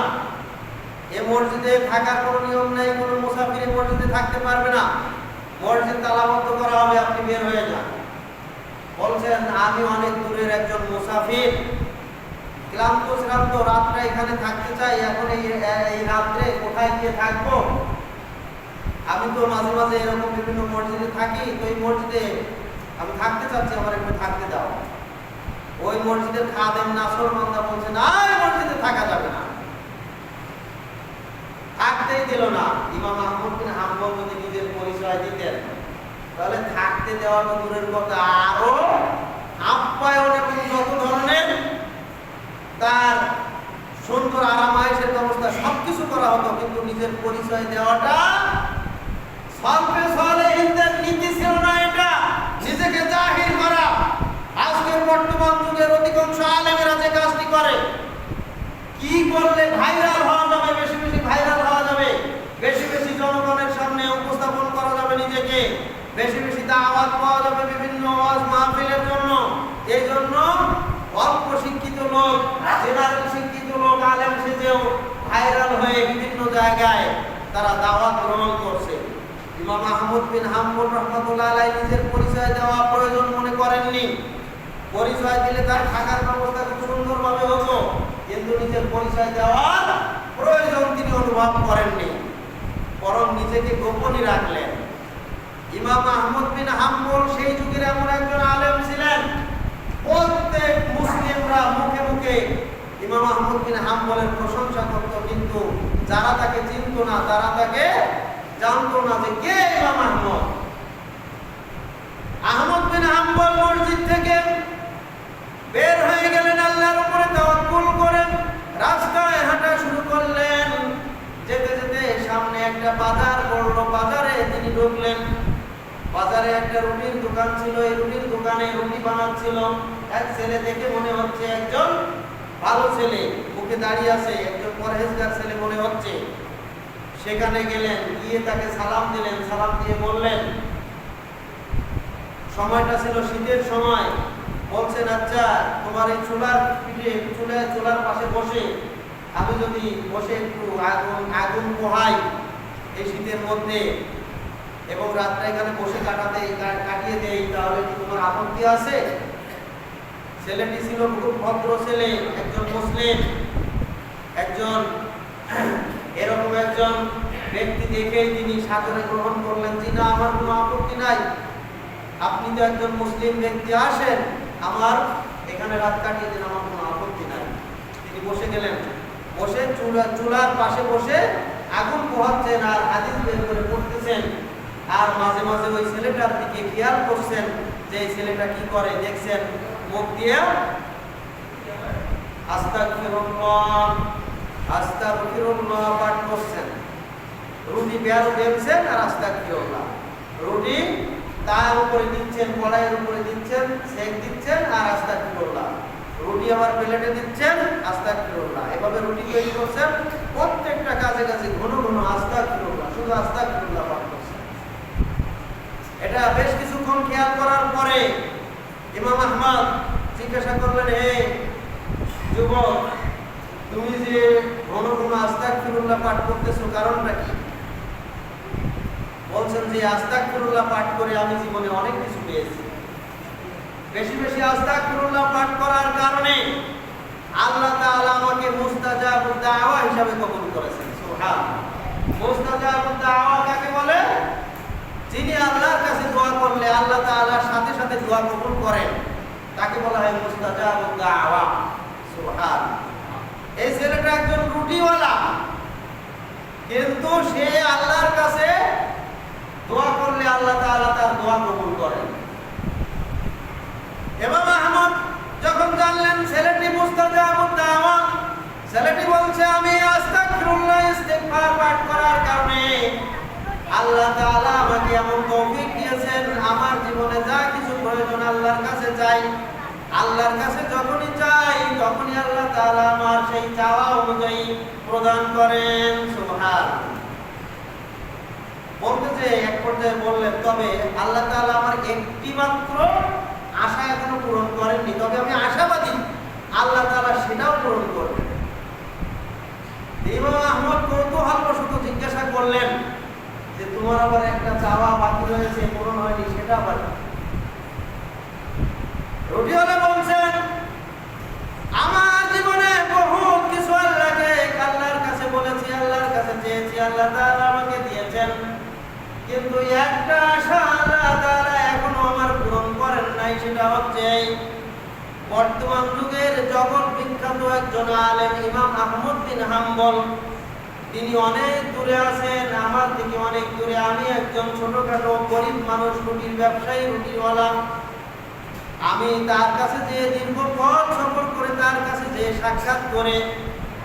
এ মসজিদে থাকার কোনো নিয়ম নেই, কোনো মুসাফির এই মসজিদে থাকতে পারবে না, মসজিদ তালাবদ্ধ করা হবে, আপনি বের হয়ে যান। বলছেন আমি অনেক দূরের একজন মুসাফির, ক্লান্ত শ্রান্ত, রাত্রে এখানে থাকতে চাই, এখন এই রাত্রে কোথায় গিয়ে থাকবো? আমি তো মাঝে মাঝে এরকম বিভিন্ন মসজিদে থাকি, তো এই মসজিদে আমি থাকতে চাচ্ছি, আমার একটু থাকতে দাও। ওই মসজিদের খাদেম নাফরমানরা বলছে না, এই মসজিদে থাকা যাবে না, থাকতেই দিল না। ইমাম আহমদ বিন হাম্বল যদি নিজের পরিচয় দিতেন তাহলে থাকতে দেওয়া তো দূরের কথা, আরো আপ্যায়ন এবং যত ধরনের তার সুন্দর আরামায়েশের ব্যবস্থা সবকিছু করা হতো, কিন্তু নিজের পরিচয় দেওয়াটা সলফে সালেহিনদের নীতি ছিল না। এটা নিজেকে জাহির করা। আজকের বর্তমান যুগের অধিকাংশ আলেমেরা যে কাজটি করে, কি করলে ভাইরাল হওয়া যাবে, বেশি বেশি ভাইরাল হওয়া যাবে, বেশি বেশি জনগণের সামনে উপস্থাপন করা যাবে নিজেকে, বেশি বেশি দাওয়াত পাওয়া যাবে বিভিন্ন ওয়াজ মাহফিলের জন্য। এই জন্য অল্প শিক্ষিত লোক, জেনারেল শিক্ষিত লোক, আলেম সেজেও ভাইরাল হয়ে বিভিন্ন জায়গায় তারা দাওয়াত গ্রহণ করছে। ইমাম আহমদ বিন হাম্বল রাহমাতুল্লাহ আলাইহি নিজের পরিচয় দেওয়া প্রয়োজন মনে করেননি। পরিচয় দিলে তার থাকার ব্যবস্থা খুব সুন্দরভাবে হতো, কিন্তু নিজের পরিচয় দেওয়ার প্রয়োজন তিনি অনুভব করেননি, বরং নিজেকে গোপনই রাখলেন। ইমাম আহমদ বিন হাম্বল সেই যুগের এমন একজন আলেম ছিলেন, প্রত্যেক মুসলিমরা মুখে মুখে ইমাম আহমদ বিন হাম্বলের প্রশংসা করত, কিন্তু যারা তাকে চিনত না, তারা তাকে জানতো না যে কে ইমাম আহমদ। আহমদ বিন হাম্বল মসজিদ থেকে বের হয়ে গেলেন, আল্লাহর উপরে তাওয়াক্কুল করেন, রাস্তায় হাঁটা শুরু করলেন। যেতে যেতে সামনে একটা বাজার পড়লো, বাজারে তিনি ঢুকলেন। বাজারে একটা রুটির দোকান ছিল, এই রুটির দোকানে রুটি বানাচ্ছিল এক ছেলে, দেখে মনে হচ্ছে একজন ভালো ছেলে, মুখে দাঁড়িয়ে আছে, একজন পরহেজগার ছেলে মনে হচ্ছে। সেখানে গেলেন, গিয়ে তাকে সালাম দিলেন, সালাম দিয়ে বললেন, সময়টা ছিল শীতের সময়, বলছেন আচ্ছা তোমার এই চুলার পিঠে চুলার পাশে বসে আমি যদি বসে একটু আগুন পোহাই এই শীতের মধ্যে এবং রাতটা এখানে বসে কাটিয়ে দেই, তাহলে কি তোমার আপত্তি আছে? ছেলেটি ছিল খুব ভদ্র ছেলে, একজন মুসলিম, একজন এরকম একজন ব্যক্তি দেখেই তিনি সাদরে গ্রহণ করলেন যে না, আমার কোনো আপত্তি নাই, আপনি তো একজন মুসলিম ব্যক্তি, আসেন আমার এখানে রাত কাটিয়ে দিন, আমার কোনো আপত্তি নাই। তিনি বসে গেলেন, বসে চুলার পাশে বসে আগুন পোহাচ্ছেন আর হাদিস বের করে পড়তেছেন, আর মাঝে মাঝে ওই ছেলেটার দিকে খেয়াল করছেন যে এই ছেলেটা কি করে, দেখছেন মুখ দিয়ে আস্তাগফিরুল্লাহ আস্তাগফিরুল্লাহ পাঠ করছেন, রুটি বেলছেন আর আস্তাগফিরুল্লাহ, রুটি তার উপরে দিচ্ছেন, কড়াইয়ের উপরে দিচ্ছেন, সেক দিচ্ছেন আর আস্তাগফিরুল্লাহ, রুটি আবার প্লেটে দিচ্ছেন, আস্তাগফিরুল্লাহ, এভাবে রুটি তৈরি করছেন। প্রত্যেকটা কাজে কাজে ঘন ঘন আস্তাগফিরুল্লাহ, শুধু আস্তাগফিরুল্লাহ পাঠ করছেন। এটা বেশ কিছুক্ষণ খেয়াল করার পরে ইমাম আহমদ জিজ্ঞাসা করলেন, হে যুবক, তুমি যে ঘন ঘন আস্তাগফিরুল্লাহ পাঠ করতেছো, কারণটা কি? বলছেন যে আস্তাগফিরুল্লাহ পাঠ করে আমি জীবনে অনেক কিছু পেয়েছি। বেশি বেশি আস্তাগফিরুল্লাহ পাঠ করার কারণে আল্লাহ তাআলা আমাকে মুস্তাজাবুদ দাওয়া হিসাবে কবুল করেছেন। সুবহানাল্লাহ। মুস্তাজাবুদ দাওয়া কাকে বলে? যিনি আল্লাহর কাছে দোয়া করলে আল্লাহ তাআলার সাথে সাথে দোয়া কবুল করেন, তাকে বলা হয় মুস্তাজাবুদ দাওয়া। সুবহানাল্লাহ। এই ছেলেটা একজন রুটিওয়ালা, কিন্তু সে আল্লাহর কাছে দোয়া করলে আল্লাহ তাআলা তার দোয়া কবুল করেন। ইমাম আহমদ যখন জানলেন ছেলেটি মুস্তাজাবুদ দাওয়া, ছেলেটি বলছে আমি আস্তাগফিরুল্লাহ ইস্তিগফার পাঠ করার কারণে আল্লাহ তাআলা আমাকে এমন তৌফিক দিয়েছেন, আমার জীবনে যা কিছু প্রয়োজন আল্লাহর কাছে চাই, আল্লাহর কাছে যখনই চাই তখনই আল্লাহ তাআলা আমার সেই চাওয়া অনুযায়ী প্রদান করেন। সুবহানাল্লাহ। বলতেছে এক পর্যায়ে বললেন, তবে আল্লাহ তাআলা আমার একটি মাত্র আশা এখনো পূরণ করেননি, তবে আমি আশাবাদী আল্লাহ তাআলা সেটাও পূরণ করবেন। ইমাম আহমদ কৌতূহলবশত জিজ্ঞাসা করলেন যে তোমার আবার একটা চাওয়া বাকি রয়েছে, পূরণ হয়নি, সেটা আবার রুটিওয়ালা বলছেন আমার জীবনে বহুত কিছু আল্লাহর কাছে বলেছি, আল্লাহর কাছে চেয়েছি, আল্লাহ তাআলা আমাকে দিয়েছেন, কিন্তু একটা আশা আল্লাহ তাআলা এখনো আমার পূরণ করেন নাই। সেটা হচ্ছে বর্তমান যুগের জগৎ বিখ্যাত একজন আলেম ইমাম আহমদ বিন হাম্বল। তিনি অনেক দূরে আছেন, আমার থেকে অনেক দূরে। আমি একজন ছোটখাটো গরিব মানুষ, রুটির ব্যবসায়ী, রুটিওয়ালা। আমি তার কাছে যে দীর্ঘ পথ সফর করে তার কাছে যে সাক্ষাৎ করে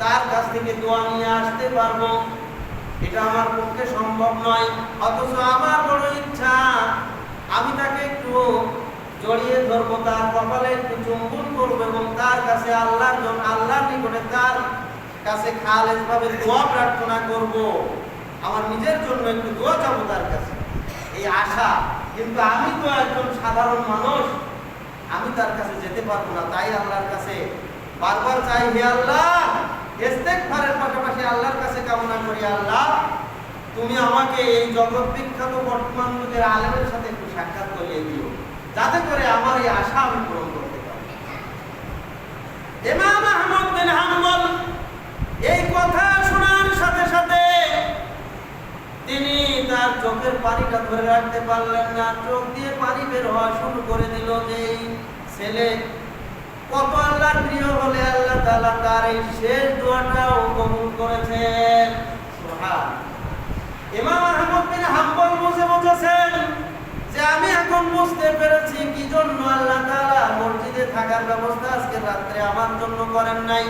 তার কাছ থেকে দোয়া নিয়ে আসতে পারবো, এটা আমার পক্ষে সম্ভব নয়। অথচ আমার বড় ইচ্ছা আমি তাকে একটু জড়িয়ে ধরবো, তার কপালে একটু চুম্বন করবো এবং তার কাছে আল্লাহর নিকটে তার কাছে খালেস ভাবে দোয়া প্রার্থনা করব, আমার নিজের জন্য একটু দোয়া চাবো তার কাছে, এই আশা। কিন্তু আমি তো একজন সাধারণ মানুষ, আমি তার কাছে যেতে পারবো না। তাই আল্লাহর কাছে বারবার চাই, হে আল্লাহ, ইস্তেগফারের পাশাপাশি আল্লাহর কাছে কামনা করি, আল্লাহ তুমি আমাকে এই জগৎ বিখ্যাত বর্তমান যুগের আলেমের সাথে একটু সাক্ষাৎ করিয়ে দিও, যাতে করে আমার এই আশা আমি পূরণ করতে পারি। ইমাম আহমদ বিন হাম্বল এই কথা শোনার সাথে সাথে তিনি তার চোখের পানিটা ধরে রাখতে পারলেন না, চোখ দিয়ে পানি বের হওয়া শুরু করে দিল। যে এই ছেলে কত আল্লাহর প্রিয় হলে আল্লাহ তাআলা তার এই শেষ দোয়াটাও কবুল করেছেন। সুবহান। ইমাম আহমদ বিন হাম্বল বলছেন যে আমি এখন বুঝতে পেরেছি কি জন্য আল্লাহ তাআলা মসজিদে থাকার ব্যবস্থা আজকে রাত্রে আমার জন্য করেন নাই,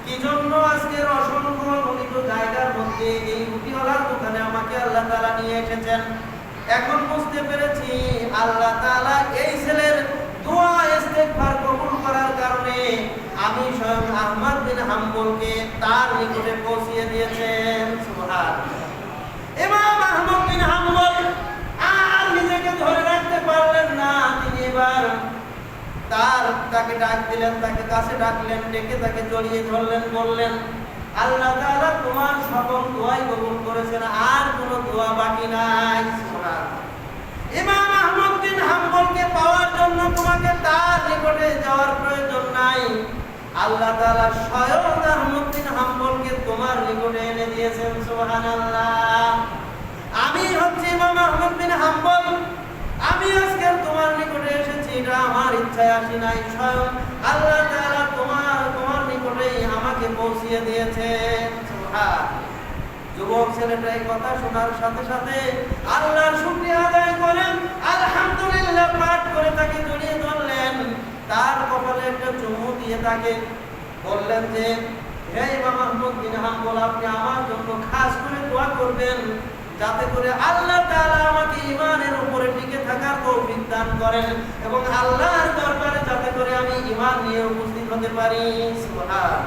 কি জন্য আজকের অসংখ্য গণিত জায়গার মধ্যে এই রুটিওয়ালার দোকানে আমাকে আল্লাহ তাআলা নিয়ে এসেছেন। এখন বুঝতে পেরেছি আল্লাহ তাআলা এই ছেলের দোয়া ইস্তেগফার কবুল করার কারণে আমি স্বয়ং আহমদ বিন হাম্বলকে তার নিকটে পৌঁছিয়ে দিয়েছেন। সুবহানাল্লাহ। ইমাম আহমদ বিন হাম্বল আর নিজেকে ধরে রাখতে পারলেন না। তিনি এবার তাকে ডাক দিলেন, তাকে কাছে ডাকলেন, ডেকে তাকে জড়িয়ে ধরলেন, বললেন আল্লাহ তাআলা তোমার সকল দোয়াই কবুল করেছেন, আর কোনো দোয়া বাকি নাই। সুবহানাল্লাহ। ইমাম আহমদ বিন হাম্বলকে পাওয়ার জন্য তোমাকে তার নিকটে যাওয়ার প্রয়োজন নাই, আল্লাহ তাআলা স্বয়ং আহমদ বিন হাম্বলকে তোমার নিকটে এনে দিয়েছেন। সুবহানাল্লাহ। আমি হচ্ছি ইমাম আহমদ বিন হাম্বল, আমি আজকে তোমার নিকটে এসেছি, এটা আমার ইচ্ছায় আসি নাই, স্বয়ং আল্লাহ তাআলা তোমার নিকটেই আমাকে পৌঁছিয়ে দিয়েছেন। সুবহানাল্লাহ। যুবক ছেলেটা এই কথা শোনার সাথে সাথে আল্লাহর শুকরিয়া আদায় করেন, আলহামদুলিল্লাহ পাঠ করে তাকে জড়িয়ে ধরলেন, তার কপালে একটা চুমু দিয়ে তাকে বললেন যে হে ইমাম আহমদ বিন হাম্বল, আপনি আমার জন্য খাস করে দোয়া করবেন, যাতে করে আল্লাহ তাআলা আমাকে ঈমানের উপরে টিকে থাকার তৌফিক দান করেন এবং আল্লাহর দরবারে যাতে করে আমি ঈমান নিয়ে উপস্থিত হতে পারি। সুবহানাল্লাহ।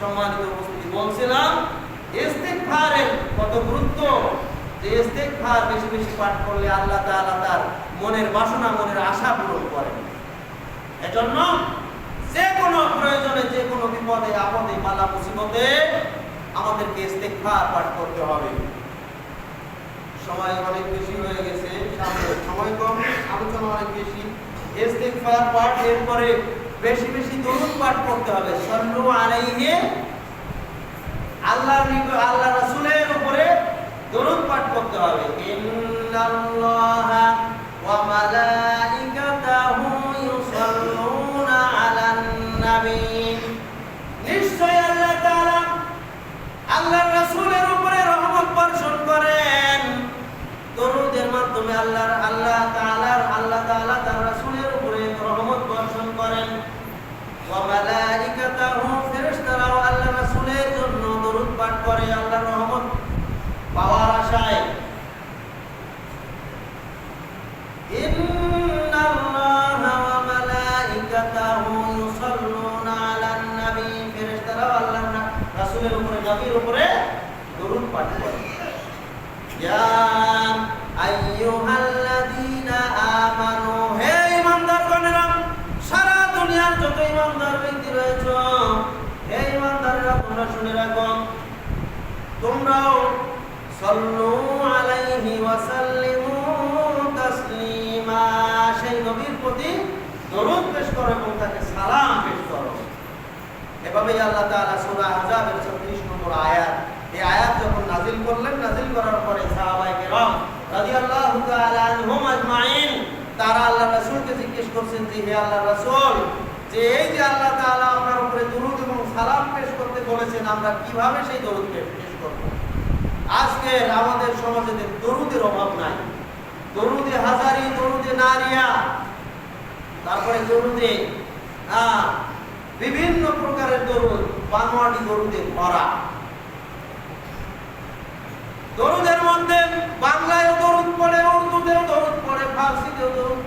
সম্মানিত উপস্থিতি, বলছিলাম ইস্তেগফারের কত গুরুত্ব, যে ইস্তেগফার বেশি বেশি পাঠ করলে আল্লাহ তাআলা তার মনের বাসনা, মনের আশা পূরণ করেন। এজন্য যে কোনো প্রয়োজনে, যে কোনো বিপদে আপদে বালা মুসিবতে আমাদেরকে ইস্তেগফার পাঠ করতে হবে। সময় অনেক বেশি হয়ে গেছে, সময় কম, আলোচনা অনেক বেশি। ইস্তেগফার পাঠ, এরপরে বেশি বেশি দরুদ পাঠ করতে হবে। সাল্লু আলাইহি, আল্লাহ রাসূলের উপরে দরুদ পাঠ করতে হবে। ইন্নাল্লাহা ওয়া মালাইকাতাহু ইউসাল্লুনা আলান নবী, নিশ্চয় আল্লাহ তাআলা আল্লাহর রাসূলের উপরে রহমত বর্ষণ করেন। দরুদের মাধ্যমে আল্লাহ তাআলা তার রাসূলের উপরে রহমত বর্ষণ করেন। ওয়া মালাইকাতাহু, ফেরেশতারাও আল্লাহর রাসূলের জন্য দরুদ পাঠ করে আল্লাহর রহমত পাওয়ার আশায়। ইন্নাল্লাহা ওয়া মালাইকাতাহু ইউসাল্লুনা আলান নবী, ফেরেশতারাও আল্লাহর রাসূলের উপরে, নবীর উপরে দরুদ পাঠ করে। ইয়া আইয়ুহাল্লাযীনা আমানু, হে ঈমানদারগণেরা, সারা দুনিয়ার যত ঈমানদার ব্যক্তি রয়েছে, হে ঈমানদাররা, তোমরা তোমরা শুনে রাখো, তোমরাও সাল্লু আলাইহি ওয়া সাল্লিমু তাসলিমা, সেই নবীর প্রতি দরুদ পেশ করো এবং তাকে সালাম পেশ করো। এভাবেই আল্লাহ তাআলা সূরা আহজাবের 36 নম্বর আয়াত, এই আয়াত যখন নাযিল করলেন, নাযিল করার পরে সাহাবায়ে কেরাম রাদিয়াল্লাহু তাআলা আনহুম আজমাইন তারা আল্লাহর রাসূলকে জিজ্ঞেস করছেন যে হে আল্লাহর রাসূল, যে এই যে আল্লাহ তাআলা আপনার উপরে দরুদ এবং সালাম পেশ করতে বলেছেন, আমরা কিভাবে সেই দরুদ পেশ করব? আজকে আমাদের সমাজে দরুদের অভাব নাই, দরুদে হাজারি, দরুদে নারিয়া, তারপরে দরুদে বিভিন্ন প্রকারের দরুদ, বানোয়াটি দরুদে ভরা। দরুদের মধ্যে বাংলায়ও দরুদ পড়ে, উর্দুতেও দরুদ পড়ে, ফার্সিতেও দরুদ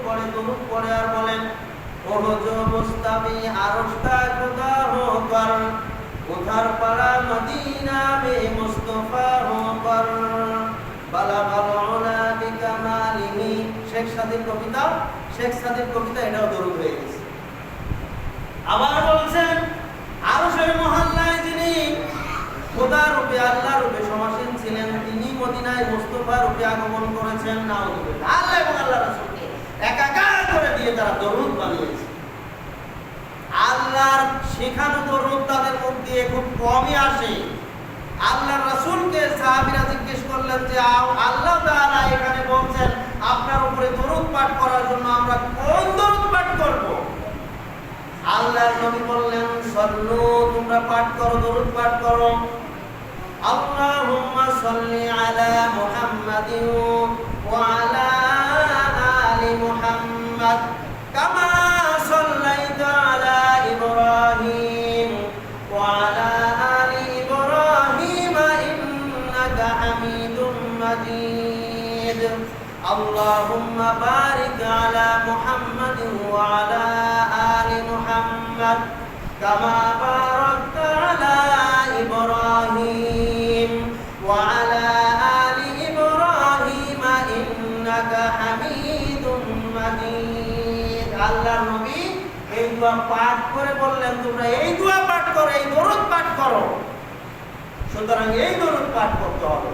পড়ে আর বলেন ওহজো মুস্তামি আরশটা খুদা হো কর, উধার পাড়া মদিনা মে মুস্তাফা হো কর, বালা বালা বিকামালিহি। শেখ সাদির কবিতা এটাও দরুদ হয়ে গেছে। আবার বলছেন আরশের মহল্লায় যিনি খোদা রূপে, আল্লাহ রূপে সমাসীন ছিলেন, তিনি মদিনায় মুস্তাফা রূপে আগমন করেছেন। নাউযুবিল্লাহ, আল্লাহ এবং আল্লাহর রাসূলকে একাকার করে দিয়ে তারা দরুদ বানিয়েছে। আল্লাহর শেখানো দরুদ তাদের মুখ দিয়ে খুব কমই আসে। আল্লাহর রাসূলকে সাহাবীরা জিজ্ঞেস করলেন যে আল্লাহ তাআলা এখানে বলছেন আপনার উপরে দরুদ পাঠ করার জন্য, আমরা কোন দরুদ পাঠ করব? আল্লাহর নবী বললেন সাল্লু, তোমরা পাঠ করো, দরুদ পাঠ করো। আল্লাহুম্মা সাল্লি আলা মুহাম্মাদিন ওয়া আলা আলি মুহাম্মাদ কামা সাল্লাইতা আলা ইব্রাহিম ওয়া আলা আলি ইব্রাহিম ইন্নাকা হামিদুম মাজিদ। আল্লাহুম্মা বারিক আলা মুহাম্মাদিন ওয়া আলা আলি মুহাম্মাদ কামা বারাকতা আলা ইব্রাহিম ওয়া আলা আলি ইব্রাহিম ইন্নাকা হামিদুম মাজিদ। আল্লাহর নবী এই দোয়া পাঠ করে বললেন তোমরা এই দোয়া পাঠ করো, এই দরুদ পাঠ করো। সুতরাং এই দরুদ পাঠ করতে হবে।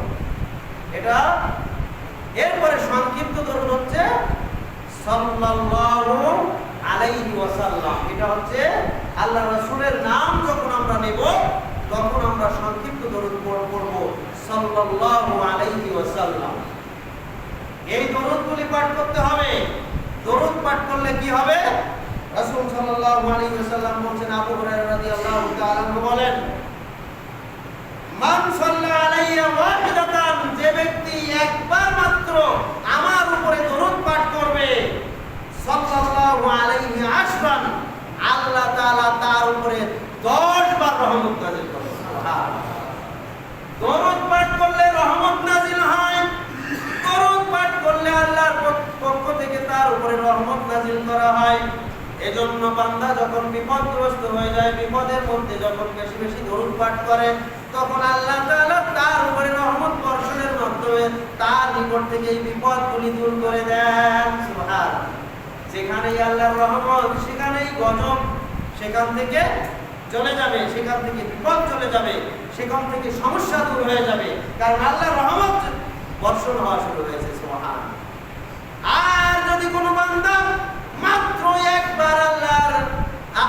এটা এরপরে সংক্ষিপ্ত দরুদ হচ্ছে সাল্লাল্লাহু আলাইহি ওয়াসাল্লাম। এটা হচ্ছে আল্লাহ রাসূলের নাম যখন আমরা নেব তখন আমরা সংক্ষিপ্ত দরুদ পড়ব সাল্লাল্লাহু আলাইহি ওয়াসাল্লাম। এই দরুদগুলি পাঠ করতে হবে। দরুদ পাঠ করলে কি হবে? রাসূল সাল্লাল্লাহু আলাইহি ওয়াসাল্লাম বলেন, আবু হুরায়রা রাদিয়াল্লাহু তাআলা বলেন মান সাল্লা আলাইয়া ওয়াহিদাতান, যে ব্যক্তি একবার মাত্র আমার উপরে দরুদ পাঠ করবে, সাল্লাল্লাহু আলাইহি আশরান, আল্লাহ তাআলা তার উপরে 10 বার রহমত নাযিল করবেন। সুবহানাল্লাহ। দরুদ পাঠ করলে রহমত নাযিল হয়, দরুদ পাঠ করলে আল্লাহর পক্ষ থেকে তার উপরে রহমত নাযিল করা হয়। এজন্য বান্দা যখন বিপদগ্রস্ত হয়ে যায়, বিপদের মধ্যে যখন বেশি বেশি দরুদ পাঠ করে, তখন আল্লাহ তাআলা তার উপরে রহমত বর্ষণের মাধ্যমে তার নিকট থেকে এই বিপদগুলি দূর করে দেন। সুবহানাল্লাহ। যেখানেই আল্লাহর রহমত সেখানেই গজব সেখান থেকে চলে যাবে, সেখান থেকে বিপদ চলে যাবে, সেখান থেকে সমস্যা দূর হয়ে যাবে, কারণ আল্লাহর রহমত বর্ষণ হওয়া শুরু হয়েছে। সুবহানাল্লাহ। আর যদি কোনো বান্দা মাত্র একবার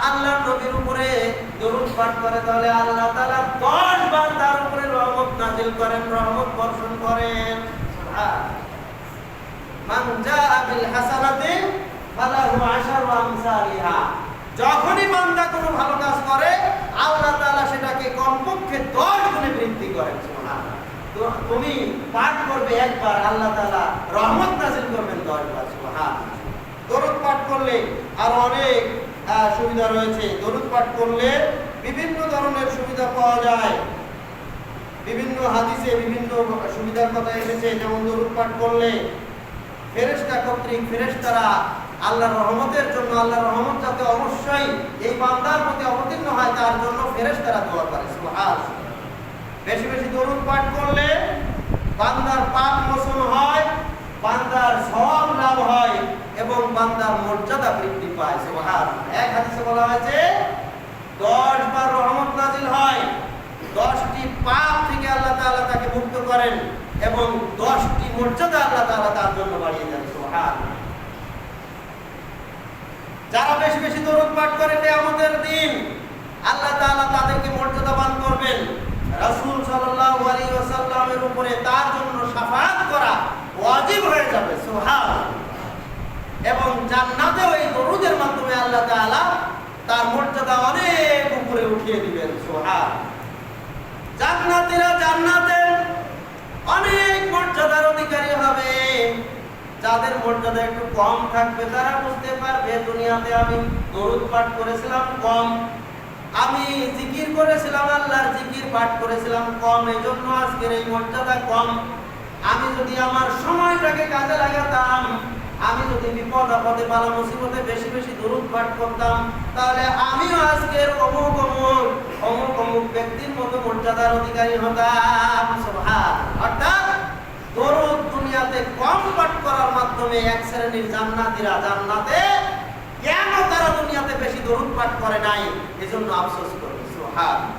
আল্লাহর নবীর উপরে দরুদ পাঠ করে, তাহলে আল্লাহ তাআলা 10 বার তার উপরে রহমত নাযিল করেন, রহমত বর্ষণ করেন। মান জাআ বিল হাসানাতি ফালাহু আশারু আমসালিহা। যখনই বান্দা কোনো ভালো কাজ করে, আল্লাহ তাআলা সেটাকে কমপক্ষে 10 গুণে বৃদ্ধি করেন। সুবহানাল্লাহ। তো তুমি পাঠ করবে একবার, আল্লাহ তাআলা রহমত নাযিল করবেন 10 বার। সুবহানাল্লাহ। দরুদ পাঠ করলে আর অনেক সুবিধা রয়েছে। দরুদ পাঠ করলে বিভিন্ন ধরনের সুবিধা পাওয়া যায়। বিভিন্ন হাদিসে বিভিন্ন সুবিধার কথা এসেছে। যেমন দরুদ পাঠ করলে ফেরেশতা কর্তৃক ফেরেশতারা আল্লাহর রহমতের জন্য, আল্লাহর রহমত যাতে অবশ্যই এই বান্দার প্রতি অবতীর্ণ হয় তার জন্য ফেরেশতারা দোয়া করে। সুবহানাল্লাহ। বেশি বেশি দরুদ পাঠ করলে বান্দার পাপ মোচন হয়, বান্দার সওয়াব লাভ হয় এবং বান্দার মর্যাদা বৃদ্ধি পায়। সুবহানাল্লাহ। এক হাদিসে বলা হয়েছে 10 বার রহমত নাযিল হয়, 10টি পাপ থেকে আল্লাহ তাআলা তাকে মুক্ত করেন এবং 10টি মর্যাদা আল্লাহ তাআলা তার জন্য বাড়িয়ে দেন। সুবহানাল্লাহ। যারা বেশি বেশি দরুদ পাঠ করে কিয়ামতের দিন আল্লাহ তাআলা তাদেরকে মর্যাদাবান করবেন। রাসূল সাল্লাল্লাহু আলাইহি ওয়াসাল্লামের উপরে তার জন্য শাফাআত করা ওয়াজিব হয়ে যাবে। সুবহানাল্লাহ। এবং জান্নাতেও এই দরুদের মাধ্যমে আল্লাহ তাআলা তার মর্যাদা অনেক উপরে উঠিয়ে দিবেন। সুবহানাল্লাহ। জান্নাতীরা জান্নাতে অনেক মর্যাদার অধিকারী হবে। যাদের মর্যাদা একটু কম থাকবে তারা বুঝতে পারবে দুনিয়াতে আমি দরুদ পাঠ করেছিলাম কম, আমি জিকির করেছিলাম, আল্লাহর জিকির পাঠ করেছিলাম কম, এজন্য আজকের এই মর্যাদা কম। আমি যদি আমার সময়টাকে কাজে লাগাতাম, আমি যদি বিপদ আপদে বালা মুসিবতে বেশি বেশি দরুদ পাঠ করতাম, তাহলে আমিও আজকের অমুক অমুক অমুক অমুক ব্যক্তির মতো মর্যাদার অধিকারী হতাম। সুবহানাল্লাহ। অর্থাৎ দরুদ দুনিয়াতে কম পাঠ করার মাধ্যমে এক শ্রেণীর জান্নাতীরা জান্নাতে কেন তারা দুনিয়াতে বেশি দরুদ পাঠ করে নাই এজন্য আফসোস করবে। সুবহানাল্লাহ।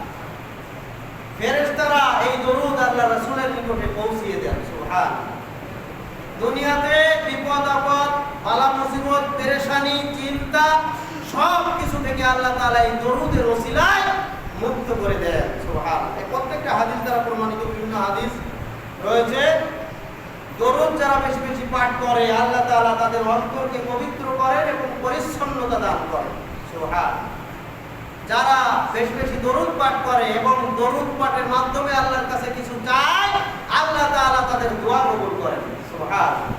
ফেরেশতারা এই দরুদ আল্লাহ রাসূলের নিকটে পৌঁছিয়ে দেন। সুবহানাল্লাহ। দুনিয়াতে বিপদ আপদ বালা মুসিবত পেরেশানি চিন্তা সব কিছু থেকে আল্লাহ তাআলা এই দরুদের ওসিলায় মুক্ত করে দেন। সুবহানাল্লাহ। এই প্রত্যেকটা হাদিস দ্বারা প্রমাণিত, বিভিন্ন হাদিস রয়েছে। দরুদ যারা বেশি বেশি পাঠ করে আল্লাহ তাআলা তাদের অন্তরকে পবিত্র করেন এবং পরিচ্ছন্নতা দান করেন। সুবহানাল্লাহ। যারা বেশি বেশি দরুদ পাঠ করে এবং দরুদ পাঠের মাধ্যমে আল্লাহর কাছে কিছু চায় আল্লাহ তাআলা তাদের দোয়া কবুল করেন। সুবহানাল্লাহ।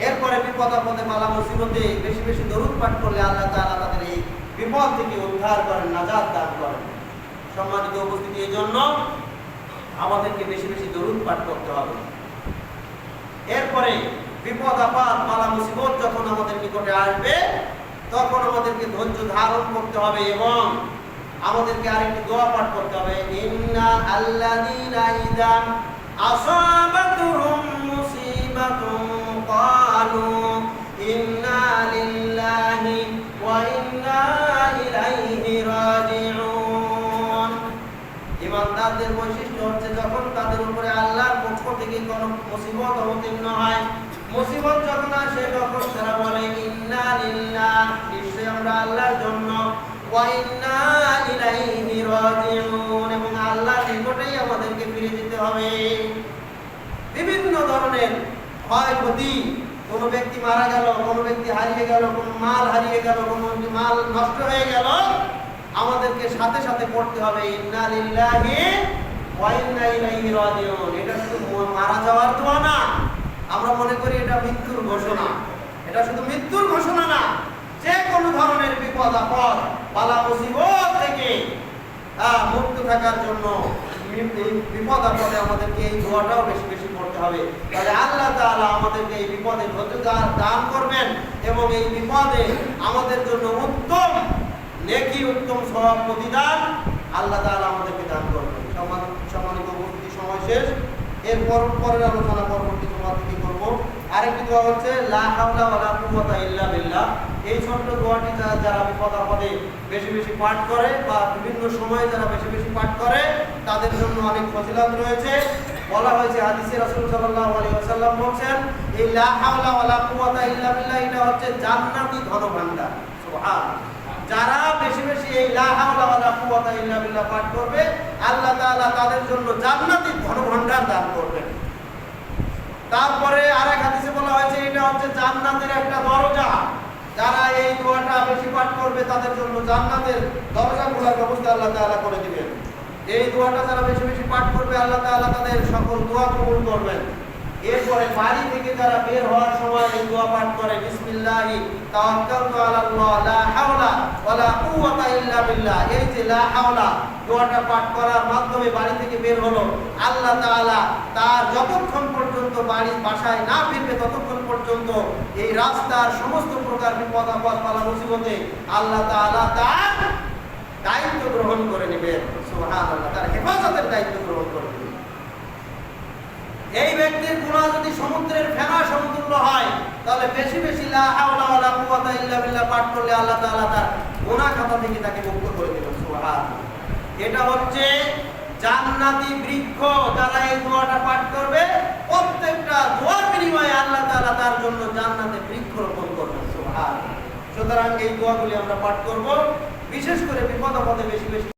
এরপরে বিপদ আপদে বালা মুসিবতে বেশি বেশি দরুদ পাঠ করলে আল্লাহ তাআলা তাদের এই বিপদ থেকে উদ্ধার করেন, নাজাত দান করেন। সম্মানিত উপস্থিতি, এই জন্য আমাদেরকে বেশি বেশি দরুদ পাঠ করতে হবে। এরপরে বিপদ আপদ বালা মুসিবত যখন আমাদের নিকটে আসবে তখন আমাদেরকে ধৈর্য ধারণ করতে হবে এবং আমাদেরকে আরেকটি দোয়া পাঠ করতে হবে। ইন্না আল্লাযীনা ইযা আসাবাতুহুম মুসিবাতুন ক্বালু ইন্না লিল্লাহি ওয়া ইন্না ইলাইহি রাজিউন। ইমানদারদের বৈশিষ্ট্য হচ্ছে যখন তাদের উপরে আল্লাহর পক্ষ থেকে কোনো মুসিবত অবতীর্ণ হয়, মুসিবত যখন আসে তখন তারা বলে ইন্না লিল্লাহ, নিশ্চয়ই আমরা আল্লাহর জন্য, ওয়া ইন্না ইলাইহি রাজিউন, এবং আল্লাহর নিকটেই আমাদেরকে ফিরে যেতে হবে। বিভিন্ন ধরনের ক্ষয়ক্ষতি, কোনো ব্যক্তি মারা গেল, কোনো ব্যক্তি হারিয়ে গেল, কোনো মাল হারিয়ে গেল, কোনো মাল নষ্ট হয়ে গেল, আমাদেরকে সাথে সাথে পড়তে হবে ইন্না লিল্লাহি ওয়া ইন্না ইলাইহি রাজিউন। এটা শুধু মারা যাওয়ার দোয়া না, আমরা মনে করি এটা মৃত্যুর ঘোষণা। এটা শুধু মৃত্যুর ঘোষণা না, যে কোনো ধরনের বিপদ আপদ বালা মুসিবত থেকে মুক্ত থাকার জন্য বিপদ আপদে আমাদেরকে এই দোয়াটাও বেশি বেশি করতে হবে। তাহলে আল্লাহ তাআলা আমাদেরকে এই বিপদে ধৈর্য দান করবেন এবং এই বিপদে আমাদের জন্য উত্তম নেকি, উত্তম সওয়াব প্রতিদান আল্লাহ তাআলা আমাদেরকে দান করবেন। সম্মানিত উপস্থিতি, সময় শেষ। এর পরের আলোচনা পরবর্তী সময় থেকে করব। আরেকটি দোয়া হচ্ছে লা হাওলা ওয়ালা কুওয়াতা ইল্লা বিল্লাহ। এই ছোট্ট দোয়াটি যারা বিপদ আপদে বেশি বেশি পাঠ করে বা বিভিন্ন সময়ে যারা বেশি বেশি পাঠ করে তাদের জন্য অনেক ফজিলত রয়েছে। বলা হয়েছে হাদিসে রাসূল সাল্লাল্লাহু আলাইহি ওয়াসাল্লাম বলেছেন এই লা হাওলা ওয়ালা কুওয়াতা ইল্লা বিল্লাহ এটা হচ্ছে জান্নাতি ধনভাণ্ডার। সুবহানাল্লাহ। যারা বেশি বেশি এই লা হাওলা ওয়ালা কুওয়াতা ইল্লা বিল্লাহ পাঠ করবে আল্লাহ তাআলা তাদের জন্য জান্নাতি ধনভাণ্ডার দান করবেন। তারপরে আরেক হাদিসে বলা হয়েছে এটা হচ্ছে জান্নাতের একটা দরজা। যারা এই দোয়াটা বেশি পাঠ করবে তাদের জন্য জান্নাতের দরজাগুলোর ব্যবস্থা আল্লাহ তাআলা করে দিবেন। এই দোয়াটা যারা বেশি বেশি পাঠ করবে আল্লাহ তাআলা তাদের সকল দোয়া কবুল করবেন। এরপরে বাড়ি থেকে যারা বের হওয়ার সময় এই দোয়া পাঠ করে বিসমিল্লাহি তাওয়াক্কালতু আলাল্লাহ লা হাওলা ওয়ালা কুওয়াতা ইল্লা বিল্লাহ, এই যে লা হাওলা দোয়াটা পাঠ করার মাধ্যমে বাড়ি থেকে বের হলো, আল্লাহ তাআলা তার যতক্ষণ পর্যন্ত বাসায় না ফিরবে ততক্ষণ পর্যন্ত এই রাস্তার সমস্ত প্রকার বিপদ আপদ বালা মুসিবতে আল্লাহ তাআলা তার দায়িত্ব গ্রহণ করে নেবেন। সুবহানাল্লাহ। তার হেফাজতের দায়িত্ব গ্রহণ করে নেবেন। এই ব্যক্তির গুনাহ যদি সমুদ্রের ফেনা সমতুল্য হয় তাহলে বেশি বেশি লা হাওলা ওয়ালা কুওয়াতা ইল্লা বিল্লাহ পাঠ করলে আল্লাহ তাআলা তার গুনাহ খাতা থেকে তাকে মুক্ত করে দিবেন। সুবহানাল্লাহ। এটা হচ্ছে জান্নাতি বৃক্ষ। যারা এই দোয়াটা পাঠ করবে, প্রত্যেকটা দোয়ার বিনিময়ে আল্লাহ তাআলা তার জন্য জান্নাতে বৃক্ষ রোপণ করবেন। সুবহানাল্লাহ। সুতরাং এই দোয়াগুলি আমরা পাঠ করব, বিশেষ করে বিপদ আপদে বেশি বেশি